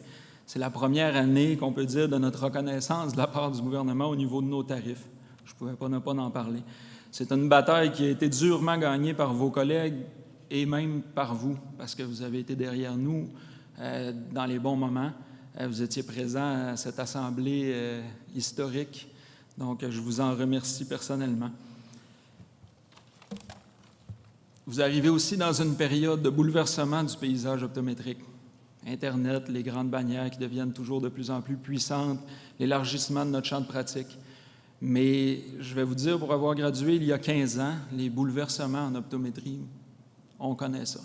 C'est la première année, qu'on peut dire, de notre reconnaissance de la part du gouvernement au niveau de nos tarifs. Je ne pouvais pas ne pas en parler. C'est une bataille qui a été durement gagnée par vos collègues et même par vous, parce que vous avez été derrière nous dans les bons moments. Vous étiez présents à cette assemblée historique. Donc, je vous en remercie personnellement. Vous arrivez aussi dans une période de bouleversement du paysage optométrique. Internet, les grandes bannières qui deviennent toujours de plus en plus puissantes, l'élargissement de notre champ de pratique. Mais je vais vous dire, pour avoir gradué il y a 15 ans, les bouleversements en optométrie, on connaît ça.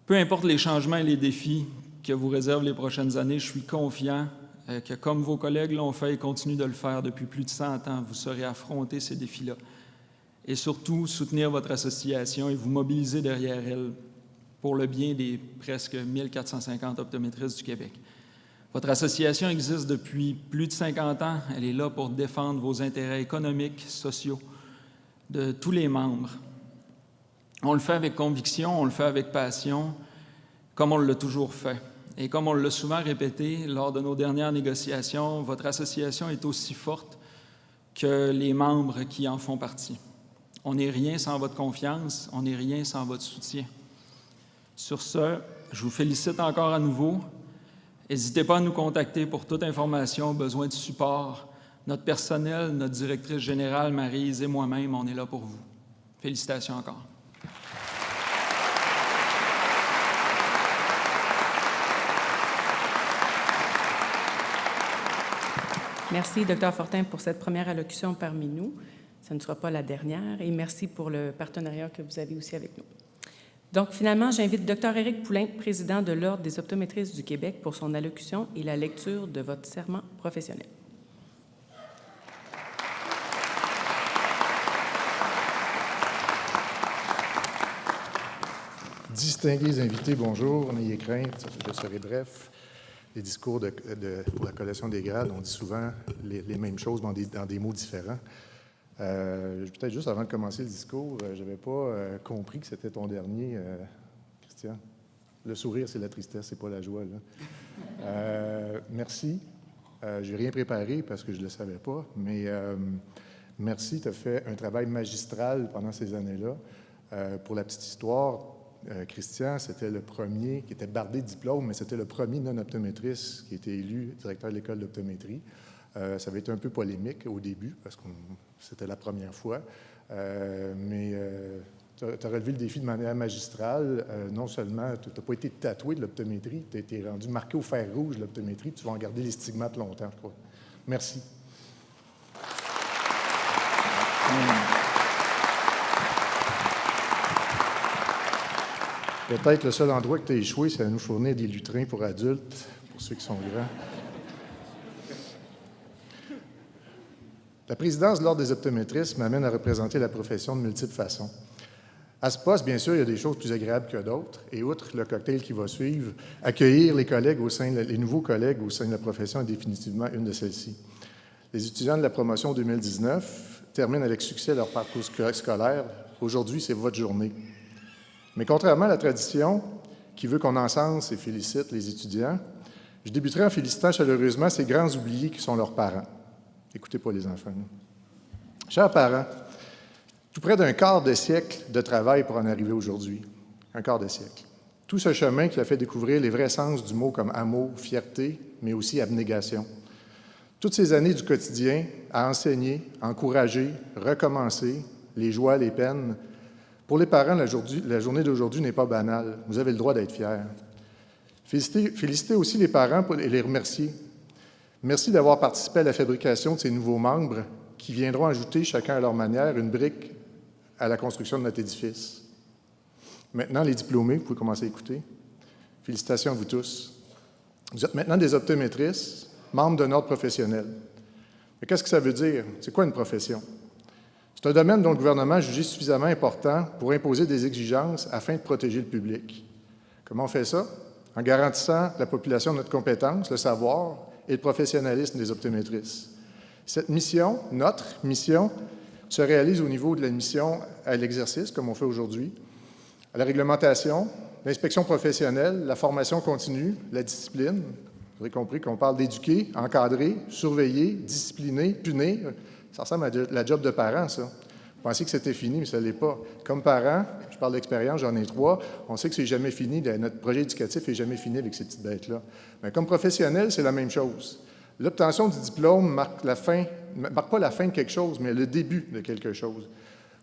Peu importe les changements et les défis que vous réservent les prochaines années, je suis confiant que, comme vos collègues l'ont fait et continuent de le faire depuis plus de 100 ans, vous saurez affronter ces défis-là. Et surtout, soutenir votre association et vous mobiliser derrière elle pour le bien des presque 1450 optométristes du Québec. Votre association existe depuis plus de 50 ans. Elle est là pour défendre vos intérêts économiques, sociaux de tous les membres. On le fait avec conviction, on le fait avec passion, comme on l'a toujours fait. Et comme on l'a souvent répété lors de nos dernières négociations, votre association est aussi forte que les membres qui en font partie. On n'est rien sans votre confiance, on n'est rien sans votre soutien. Sur ce, je vous félicite encore à nouveau. N'hésitez pas à nous contacter pour toute information, besoin de support. Notre personnel, notre directrice générale, Maryse, et moi-même, on est là pour vous. Félicitations encore. Merci, Dr. Fortin, pour cette première allocution parmi nous. Ce ne sera pas la dernière. Et merci pour le partenariat que vous avez aussi avec nous. Donc, finalement, j'invite Dr. Éric Poulain, président de l'Ordre des optométristes du Québec, pour son allocution et la lecture de votre serment professionnel. Distingués invités, bonjour. N'ayez crainte, je serai bref. Les discours pour la collation des grades, on dit souvent les mêmes choses dans des mots différents. Peut-être juste avant de commencer le discours, je n'avais pas compris que c'était ton dernier, Christian. Le sourire, c'est la tristesse, c'est pas la joie. Là. Merci. Je n'ai rien préparé parce que je ne le savais pas, mais merci, tu as fait un travail magistral pendant ces années-là. Pour la petite histoire, Christian, c'était le premier qui était bardé de diplôme, mais c'était le premier non-optométriste qui a été élu directeur de l'École d'optométrie. Ça avait été un peu polémique au début, parce que c'était la première fois, mais tu as relevé le défi de manière magistrale. Non seulement, tu n'as pas été tatoué de l'optométrie, tu as été rendu marqué au fer rouge de l'optométrie, tu vas en garder les stigmates longtemps, je crois. Merci. Peut-être le seul endroit que tu as échoué, c'est à nous fournir des lutrins pour adultes, pour ceux qui sont grands. La présidence de l'Ordre des optométristes m'amène à représenter la profession de multiples façons. À ce poste, bien sûr, il y a des choses plus agréables que d'autres, et outre le cocktail qui va suivre, accueillir les nouveaux collègues au sein de la profession est définitivement une de celles-ci. Les étudiants de la promotion 2019 terminent avec succès leur parcours scolaire. Aujourd'hui, c'est votre journée. Mais contrairement à la tradition qui veut qu'on encense et félicite les étudiants, je débuterai en félicitant chaleureusement ces grands oubliés qui sont leurs parents. Écoutez pas les enfants. Non? Chers parents, tout près d'un quart de siècle de travail pour en arriver aujourd'hui. Un quart de siècle. Tout ce chemin qui a fait découvrir les vrais sens du mot comme amour, fierté, mais aussi abnégation. Toutes ces années du quotidien à enseigner, encourager, recommencer, les joies, les peines. Pour les parents, la journée d'aujourd'hui n'est pas banale. Vous avez le droit d'être fiers. Félicitez aussi les parents et les remercier. Merci d'avoir participé à la fabrication de ces nouveaux membres qui viendront ajouter, chacun à leur manière, une brique à la construction de notre édifice. Maintenant, les diplômés, vous pouvez commencer à écouter. Félicitations à vous tous. Vous êtes maintenant des optométristes, membres d'un ordre professionnel. Mais qu'est-ce que ça veut dire? C'est quoi une profession? C'est un domaine dont le gouvernement a jugé suffisamment important pour imposer des exigences afin de protéger le public. Comment on fait ça? En garantissant la population de notre compétence, le savoir et le professionnalisme des optométristes. Cette mission, notre mission, se réalise au niveau de la mission à l'exercice, comme on fait aujourd'hui, à la réglementation, l'inspection professionnelle, la formation continue, la discipline. Vous aurez compris qu'on parle d'éduquer, encadrer, surveiller, discipliner, punir. Ça ressemble à la job de parent, ça. Vous pensiez que c'était fini, mais ça ne l'est pas. Comme parent, je parle d'expérience, j'en ai 3, on sait que c'est jamais fini, notre projet éducatif n'est jamais fini avec ces petites bêtes-là. Mais comme professionnel, c'est la même chose. L'obtention du diplôme marque pas la fin de quelque chose, mais le début de quelque chose.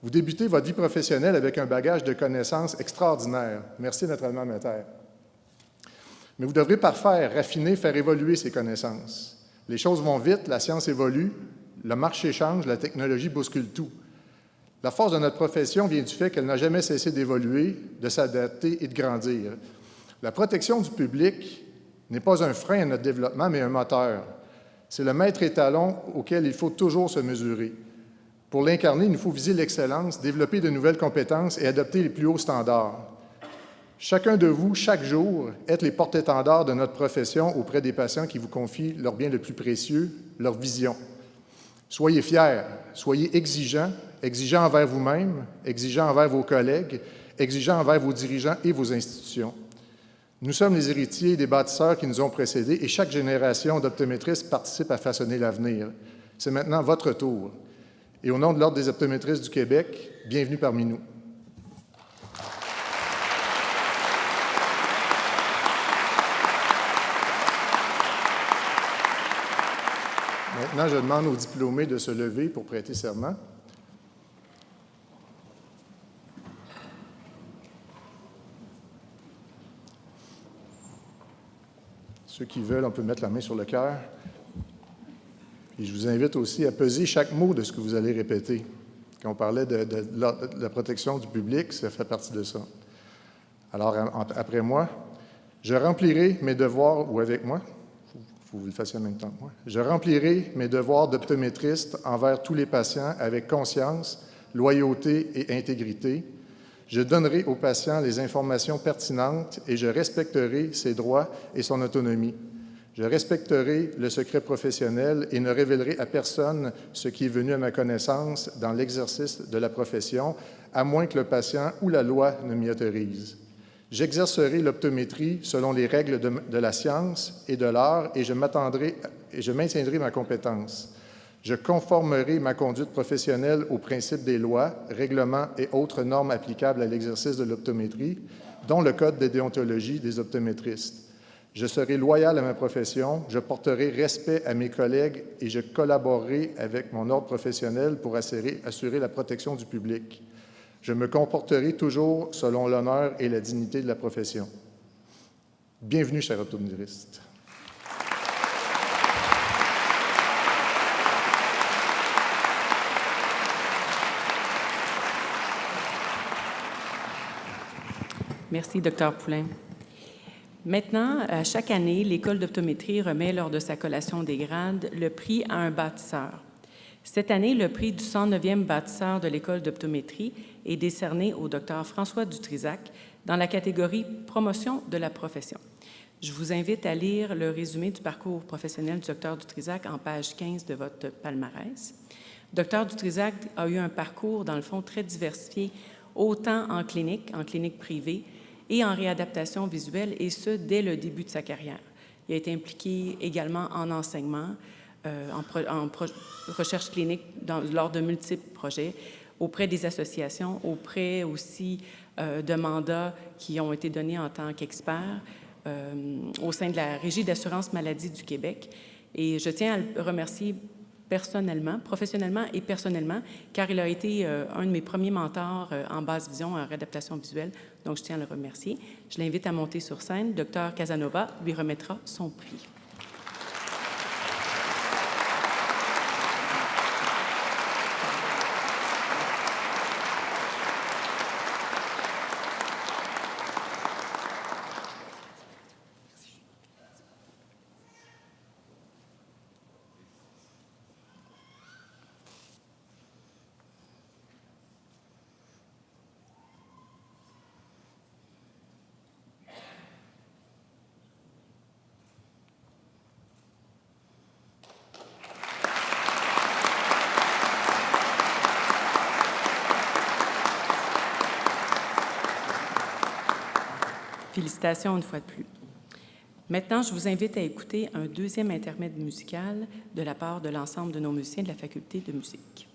Vous débutez votre vie professionnelle avec un bagage de connaissances extraordinaire. Merci notre alma mater. Mais vous devrez parfaire, raffiner, faire évoluer ces connaissances. Les choses vont vite, la science évolue, le marché change, la technologie bouscule tout. La force de notre profession vient du fait qu'elle n'a jamais cessé d'évoluer, de s'adapter et de grandir. La protection du public n'est pas un frein à notre développement, mais un moteur. C'est le maître étalon auquel il faut toujours se mesurer. Pour l'incarner, il nous faut viser l'excellence, développer de nouvelles compétences et adopter les plus hauts standards. Chacun de vous, chaque jour, êtes les porte-étendards de notre profession auprès des patients qui vous confient leur bien le plus précieux, leur vision. Soyez fiers, soyez exigeants envers vous-même, exigeants envers vos collègues, exigeants envers vos dirigeants et vos institutions. Nous sommes les héritiers des bâtisseurs qui nous ont précédés et chaque génération d'optométristes participe à façonner l'avenir. C'est maintenant votre tour. Et au nom de l'Ordre des optométristes du Québec, bienvenue parmi nous. Maintenant, je demande aux diplômés de se lever pour prêter serment. Ceux qui veulent, on peut mettre la main sur le cœur. Et je vous invite aussi à peser chaque mot de ce que vous allez répéter. Quand on parlait de la protection du public, ça fait partie de ça. Alors, après moi, je remplirai mes devoirs, ou avec moi, il faut que vous le fassiez en même temps que moi. Je remplirai mes devoirs d'optométriste envers tous les patients avec conscience, loyauté et intégrité. Je donnerai aux patients les informations pertinentes et je respecterai ses droits et son autonomie. Je respecterai le secret professionnel et ne révélerai à personne ce qui est venu à ma connaissance dans l'exercice de la profession, à moins que le patient ou la loi ne m'y autorise. J'exercerai l'optométrie selon les règles de la science et de l'art et je maintiendrai ma compétence. Je conformerai ma conduite professionnelle aux principes des lois, règlements et autres normes applicables à l'exercice de l'optométrie, dont le Code de déontologie des optométristes. Je serai loyal à ma profession, je porterai respect à mes collègues et je collaborerai avec mon ordre professionnel pour assurer la protection du public. Je me comporterai toujours selon l'honneur et la dignité de la profession. Bienvenue, chers optométristes. Merci, Dr. Poulain. Maintenant, à chaque année, l'École d'optométrie remet lors de sa collation des grades le prix à un bâtisseur. Cette année, le prix du 109e bâtisseur de l'École d'optométrie est décerné au Dr. François Dutrisac dans la catégorie « Promotion de la profession ». Je vous invite à lire le résumé du parcours professionnel du Dr. Dutrisac en page 15 de votre palmarès. Dr. Dutrisac a eu un parcours, dans le fond, très diversifié, autant en clinique privée, et en réadaptation visuelle, et ce, dès le début de sa carrière. Il a été impliqué également en enseignement, en recherche clinique lors de multiples projets, auprès des associations, auprès aussi de mandats qui ont été donnés en tant qu'expert au sein de la Régie d'assurance maladie du Québec. Et je tiens à le remercier personnellement, professionnellement et personnellement, car il a été un de mes premiers mentors en basse vision, en réadaptation visuelle, donc je tiens à le remercier. Je l'invite à monter sur scène. Dr. Casanova lui remettra son prix. Félicitations une fois de plus. Maintenant, je vous invite à écouter un deuxième intermède musical de la part de l'ensemble de nos musiciens de la Faculté de musique.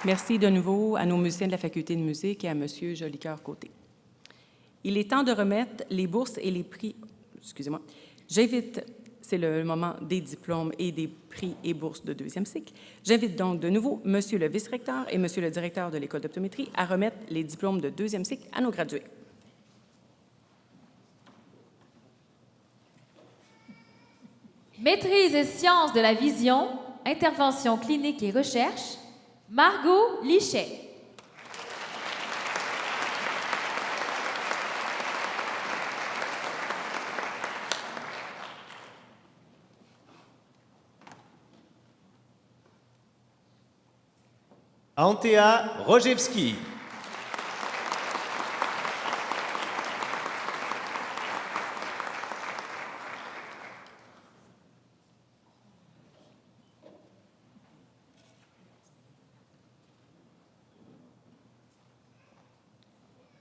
Merci de nouveau à nos musiciens de la Faculté de musique et à M. Jolicoeur-Côté. Il est temps de remettre les bourses et les prix. Excusez-moi. J'invite, c'est le moment des diplômes et des prix et bourses de deuxième cycle. J'invite donc de nouveau M. le vice-recteur et M. le directeur de l'École d'optométrie à remettre les diplômes de deuxième cycle à nos gradués. Maîtrise et sciences de la vision, intervention clinique et recherche, Margot Lichet. Antea Rojewski.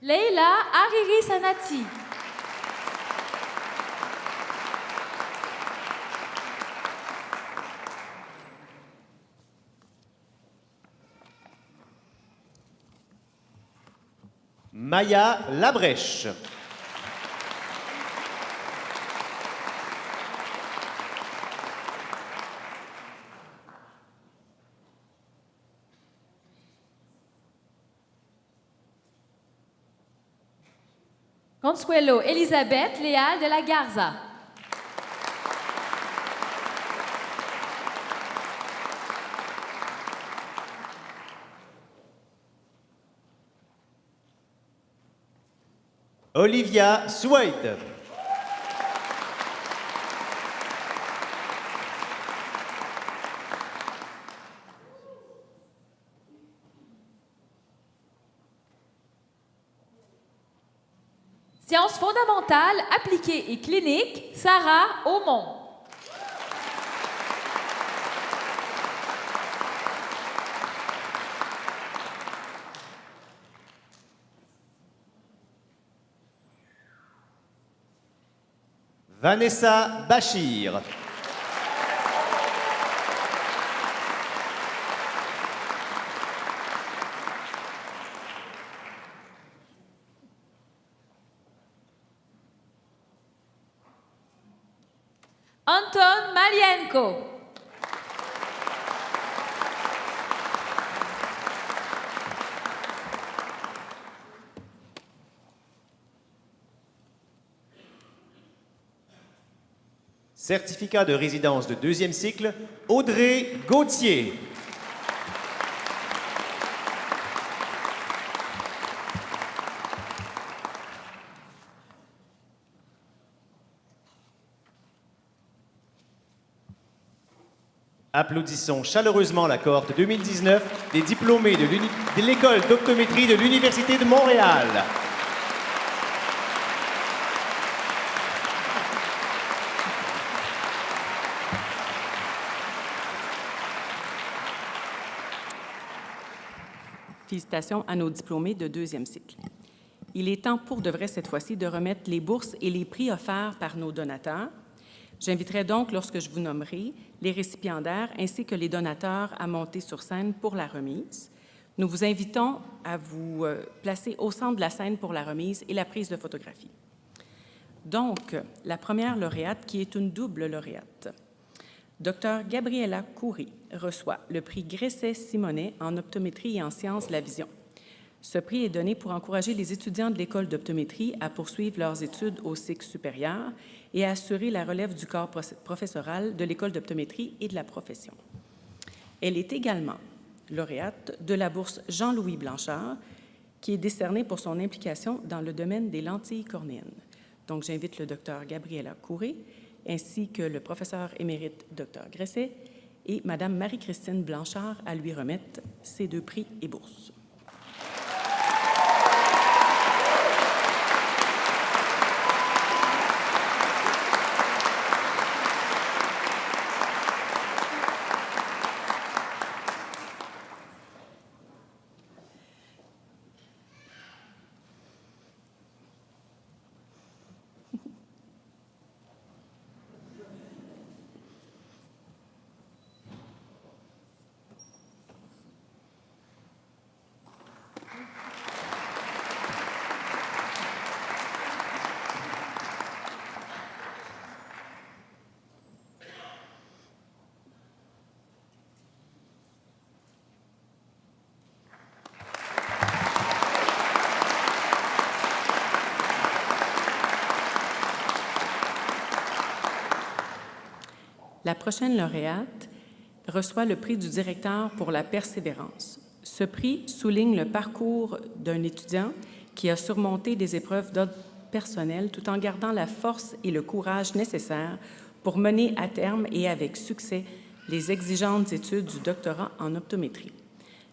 Leila Hariri Sanati. Maya Labrèche. Consuelo Elisabeth Léal de la Garza. Olivia Souaid. Sciences fondamentales, appliquées et cliniques, Sarah Aumont. Vanessa Bachir. Anton Malienko. Certificat de résidence de deuxième cycle, Audrey Gauthier. Applaudissons chaleureusement la cohorte 2019 des diplômés de l'École d'optométrie de l'Université de Montréal. Félicitations à nos diplômés de deuxième cycle. Il est temps pour de vrai cette fois-ci de remettre les bourses et les prix offerts par nos donateurs. J'inviterai donc, lorsque je vous nommerai, les récipiendaires ainsi que les donateurs à monter sur scène pour la remise. Nous vous invitons à vous placer au centre de la scène pour la remise et la prise de photographie. Donc, la première lauréate, qui est une double lauréate, Dr Gabriela Coury reçoit le prix Gresset-Simonet en optométrie et en sciences de la vision. Ce prix est donné pour encourager les étudiants de l'École d'optométrie à poursuivre leurs études au cycle supérieur et à assurer la relève du corps professoral de l'École d'optométrie et de la profession. Elle est également lauréate de la bourse Jean-Louis Blanchard, qui est décernée pour son implication dans le domaine des lentilles cornéennes. Donc, j'invite le Dr Gabriela Coury, ainsi que le professeur émérite Dr Gresset et Mme Marie-Christine Blanchard à lui remettre ces deux prix et bourses. La prochaine lauréate reçoit le prix du directeur pour la persévérance. Ce prix souligne le parcours d'un étudiant qui a surmonté des épreuves d'ordre personnel tout en gardant la force et le courage nécessaires pour mener à terme et avec succès les exigeantes études du doctorat en optométrie.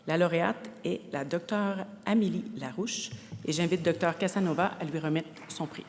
La lauréate est la docteure Amélie Larouche et j'invite Dr Casanova à lui remettre son prix.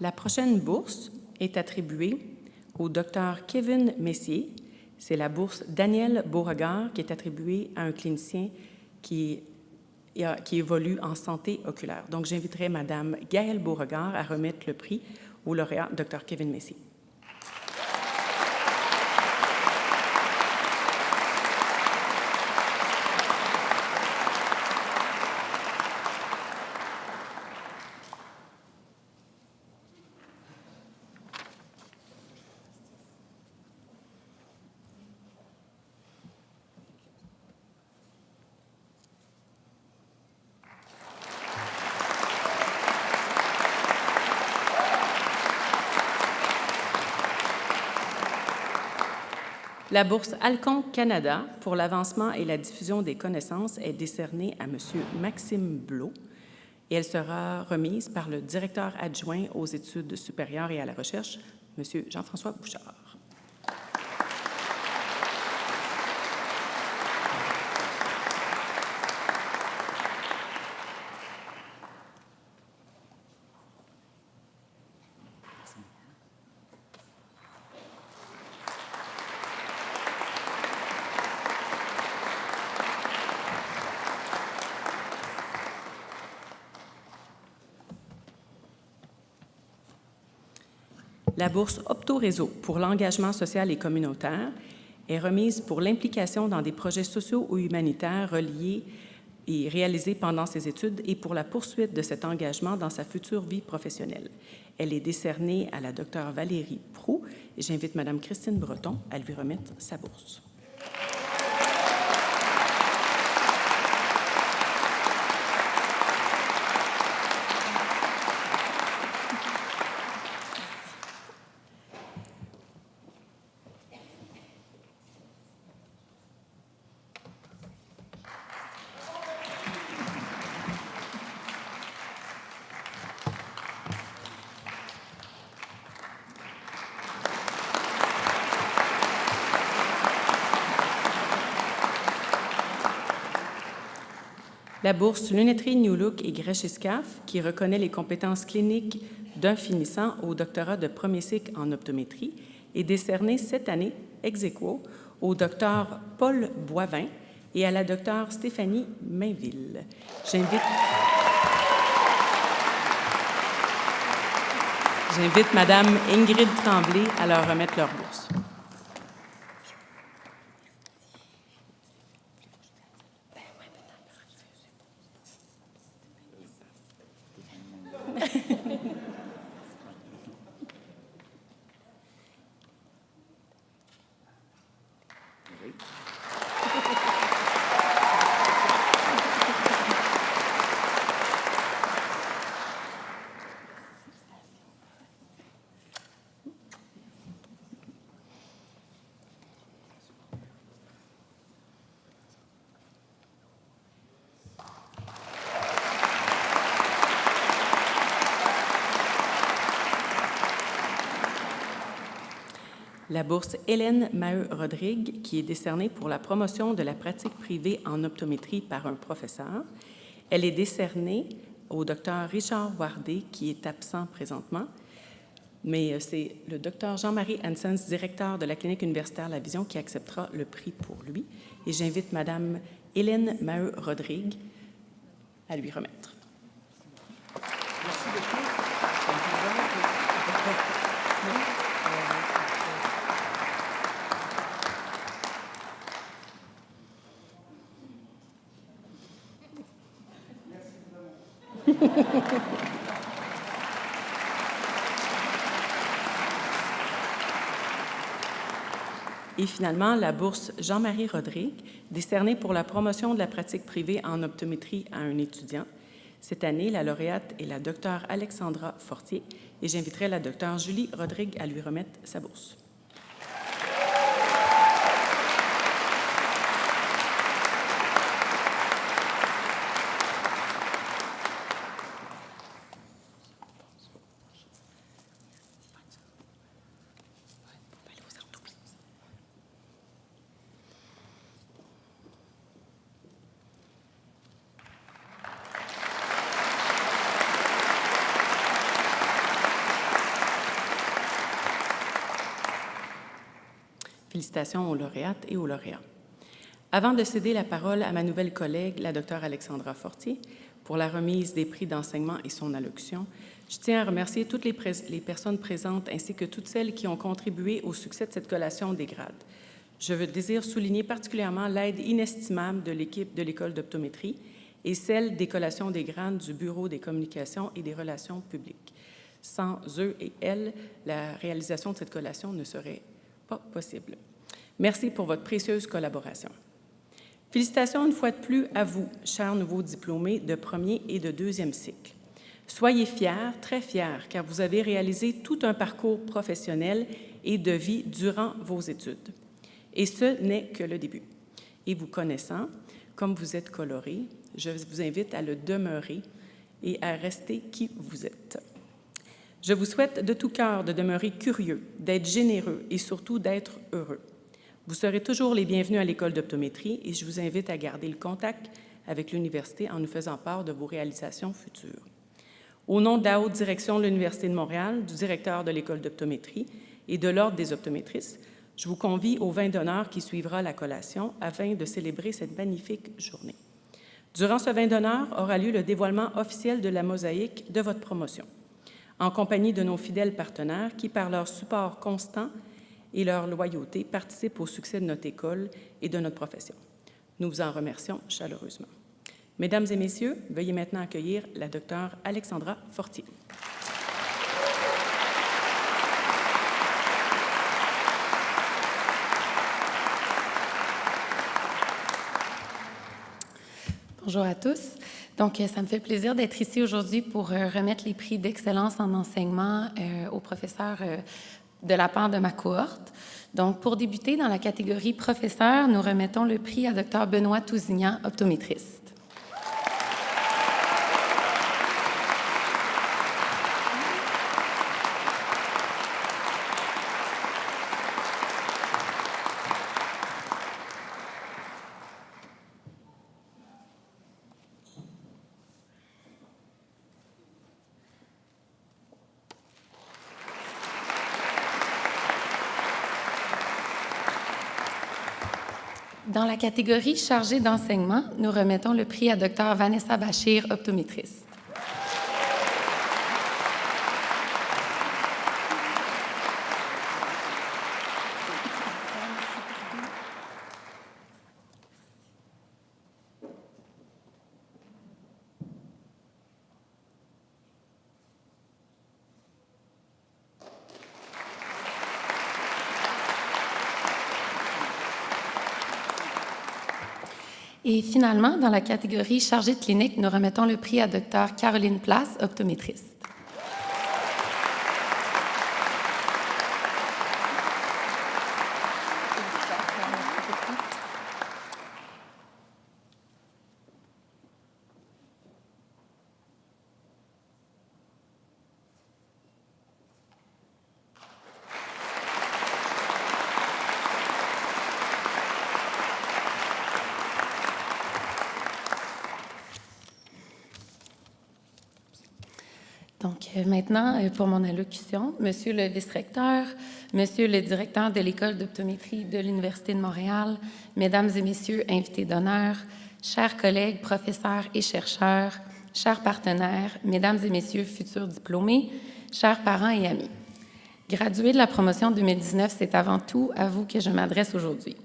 La prochaine bourse est attribuée au Dr Kevin Messier. C'est la bourse Daniel Beauregard qui est attribuée à un clinicien qui évolue en santé oculaire. Donc, j'inviterai Mme Gaëlle Beauregard à remettre le prix au lauréat Dr Kevin Messier. La bourse Alcon Canada pour l'avancement et la diffusion des connaissances est décernée à M. Maxime Blot et elle sera remise par le directeur adjoint aux études supérieures et à la recherche, M. Jean-François Bouchard. La bourse Opto-Réseau pour l'engagement social et communautaire est remise pour l'implication dans des projets sociaux ou humanitaires reliés et réalisés pendant ses études et pour la poursuite de cet engagement dans sa future vie professionnelle. Elle est décernée à la Dr Valérie Proulx et j'invite Mme Christine Breton à lui remettre sa bourse. La bourse Lunetterie New Look et Grèche-Escaf, qui reconnaît les compétences cliniques d'un finissant au doctorat de premier cycle en optométrie, est décernée cette année, ex aequo, au docteur Paul Boivin et à la docteure Stéphanie Mainville. J'invite Mme Ingrid Tremblay à leur remettre leur bourse. La bourse Hélène Maheu-Rodrigue, qui est décernée pour la promotion de la pratique privée en optométrie par un professeur. Elle est décernée au Dr Richard Wardé, qui est absent présentement, mais c'est le Dr Jean-Marie Hansens, directeur de la clinique universitaire La Vision, qui acceptera le prix pour lui. Et j'invite Mme Hélène Maheu-Rodrigue à lui remettre. Merci beaucoup. Et finalement, la bourse Jean-Marie Rodrigue, décernée pour la promotion de la pratique privée en optométrie à un étudiant. Cette année, la lauréate est la docteure Alexandra Fortier et j'inviterai la docteure Julie Rodrigue à lui remettre sa bourse. Félicitations aux lauréates et aux lauréats. Avant de céder la parole à ma nouvelle collègue, la docteure Alexandra Fortier, pour la remise des prix d'enseignement et son allocution, je tiens à remercier toutes les personnes présentes ainsi que toutes celles qui ont contribué au succès de cette collation des grades. Je désire souligner particulièrement l'aide inestimable de l'équipe de l'École d'optométrie et celle des collations des grades du Bureau des communications et des relations publiques. Sans eux et elles, la réalisation de cette collation ne serait pas possible. Merci pour votre précieuse collaboration. Félicitations une fois de plus à vous, chers nouveaux diplômés de premier et de deuxième cycle. Soyez fiers, très fiers, car vous avez réalisé tout un parcours professionnel et de vie durant vos études. Et ce n'est que le début. Et vous connaissant, comme vous êtes colorés, je vous invite à le demeurer et à rester qui vous êtes. Je vous souhaite de tout cœur de demeurer curieux, d'être généreux et surtout d'être heureux. Vous serez toujours les bienvenus à l'École d'optométrie et je vous invite à garder le contact avec l'Université en nous faisant part de vos réalisations futures. Au nom de la haute direction de l'Université de Montréal, du directeur de l'École d'optométrie et de l'Ordre des optométristes, je vous convie au vin d'honneur qui suivra la collation afin de célébrer cette magnifique journée. Durant ce vin d'honneur aura lieu le dévoilement officiel de la mosaïque de votre promotion, en compagnie de nos fidèles partenaires qui, par leur support constant et leur loyauté, participent au succès de notre école et de notre profession. Nous vous en remercions chaleureusement. Mesdames et messieurs, veuillez maintenant accueillir la docteure Alexandra Fortier. Bonjour à tous. Donc, ça me fait plaisir d'être ici aujourd'hui pour remettre les prix d'excellence en enseignement aux professeurs de la part de ma cohorte. Donc, pour débuter, dans la catégorie professeur, nous remettons le prix à Dr Benoît Tousignan, optométriste. Dans la catégorie chargée d'enseignement, nous remettons le prix à Dr Vanessa Bachir, optométriste. Et finalement, dans la catégorie chargée de clinique, nous remettons le prix à Dr Caroline Place, optométriste. Donc, maintenant, pour mon allocution, Monsieur le vice-recteur, Monsieur le directeur de l'École d'optométrie de l'Université de Montréal, Mesdames et Messieurs invités d'honneur, chers collègues, professeurs et chercheurs, chers partenaires, Mesdames et Messieurs futurs diplômés, chers parents et amis. Gradués de la promotion 2019, c'est avant tout à vous que je m'adresse aujourd'hui.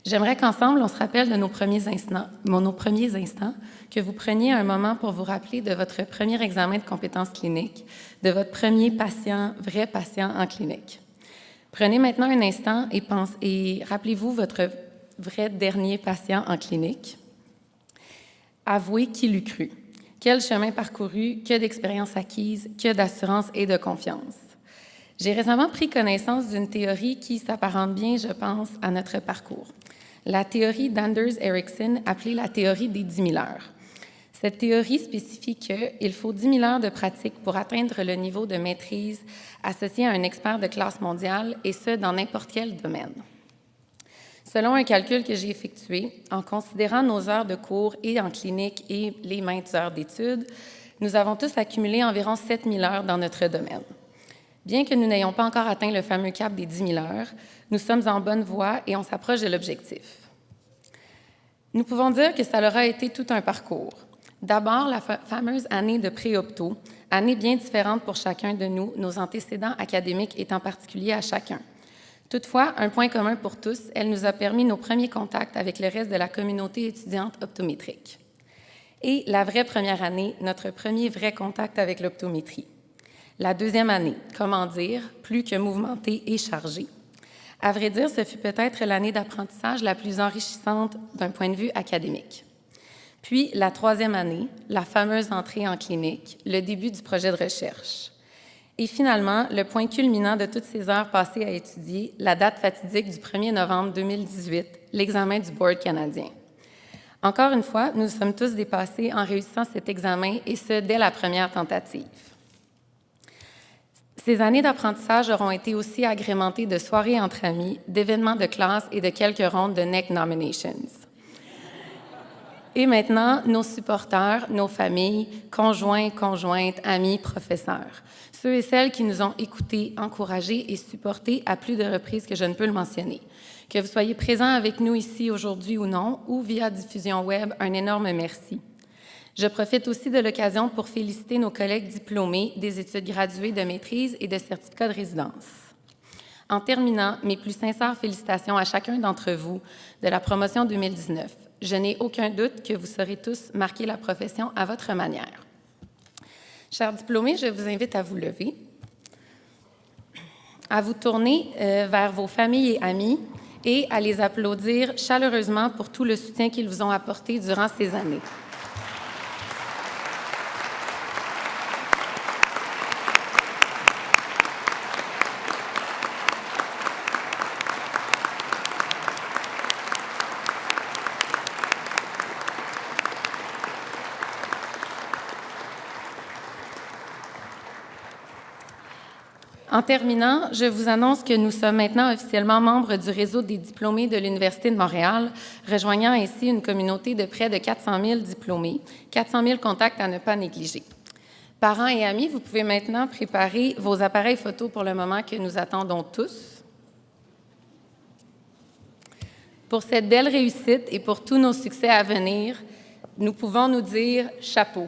J'aimerais qu'ensemble, on se rappelle de nos premiers instants, que vous preniez un moment pour vous rappeler de votre premier examen de compétences cliniques, de votre premier patient, vrai patient en clinique. Prenez maintenant un instant et rappelez-vous votre vrai dernier patient en clinique. Avouez qui l'eût cru. Quel chemin parcouru, que d'expériences acquises, que d'assurance et de confiance. J'ai récemment pris connaissance d'une théorie qui s'apparente bien, je pense, à notre parcours. La théorie d'Anders-Ericsson, appelée la théorie des 10 000 heures. Cette théorie spécifie qu'il faut 10 000 heures de pratique pour atteindre le niveau de maîtrise associé à un expert de classe mondiale, et ce, dans n'importe quel domaine. Selon un calcul que j'ai effectué, en considérant nos heures de cours et en clinique et les maintes heures d'études, nous avons tous accumulé environ 7 000 heures dans notre domaine. Bien que nous n'ayons pas encore atteint le fameux cap des 10 000 heures, nous sommes en bonne voie et on s'approche de l'objectif. Nous pouvons dire que ça leur a été tout un parcours. D'abord, la fameuse année de pré-opto, année bien différente pour chacun de nous, nos antécédents académiques étant particuliers à chacun. Toutefois, un point commun pour tous, elle nous a permis nos premiers contacts avec le reste de la communauté étudiante optométrique. Et la vraie première année, notre premier vrai contact avec l'optométrie. La deuxième année, comment dire, plus que mouvementée et chargée. À vrai dire, ce fut peut-être l'année d'apprentissage la plus enrichissante d'un point de vue académique. Puis, la troisième année, la fameuse entrée en clinique, le début du projet de recherche. Et finalement, le point culminant de toutes ces heures passées à étudier, la date fatidique du 1er novembre 2018, l'examen du Board canadien. Encore une fois, nous sommes tous dépassés en réussissant cet examen, et ce, dès la première tentative. Ces années d'apprentissage auront été aussi agrémentées de soirées entre amis, d'événements de classe et de quelques rondes de NEC Nominations. Et maintenant, nos supporters, nos familles, conjoints, conjointes, amis, professeurs. Ceux et celles qui nous ont écoutés, encouragés et supportés à plus de reprises que je ne peux le mentionner. Que vous soyez présents avec nous ici aujourd'hui ou non, ou via diffusion web, un énorme merci. Je profite aussi de l'occasion pour féliciter nos collègues diplômés des études graduées de maîtrise et de certificat de résidence. En terminant, mes plus sincères félicitations à chacun d'entre vous de la promotion 2019. Je n'ai aucun doute que vous saurez tous marquer la profession à votre manière. Chers diplômés, je vous invite à vous lever, à vous tourner vers vos familles et amis et à les applaudir chaleureusement pour tout le soutien qu'ils vous ont apporté durant ces années. En terminant, je vous annonce que nous sommes maintenant officiellement membres du réseau des diplômés de l'Université de Montréal, rejoignant ainsi une communauté de près de 400 000 diplômés, 400 000 contacts à ne pas négliger. Parents et amis, vous pouvez maintenant préparer vos appareils photo pour le moment que nous attendons tous. Pour cette belle réussite et pour tous nos succès à venir, nous pouvons nous dire chapeau.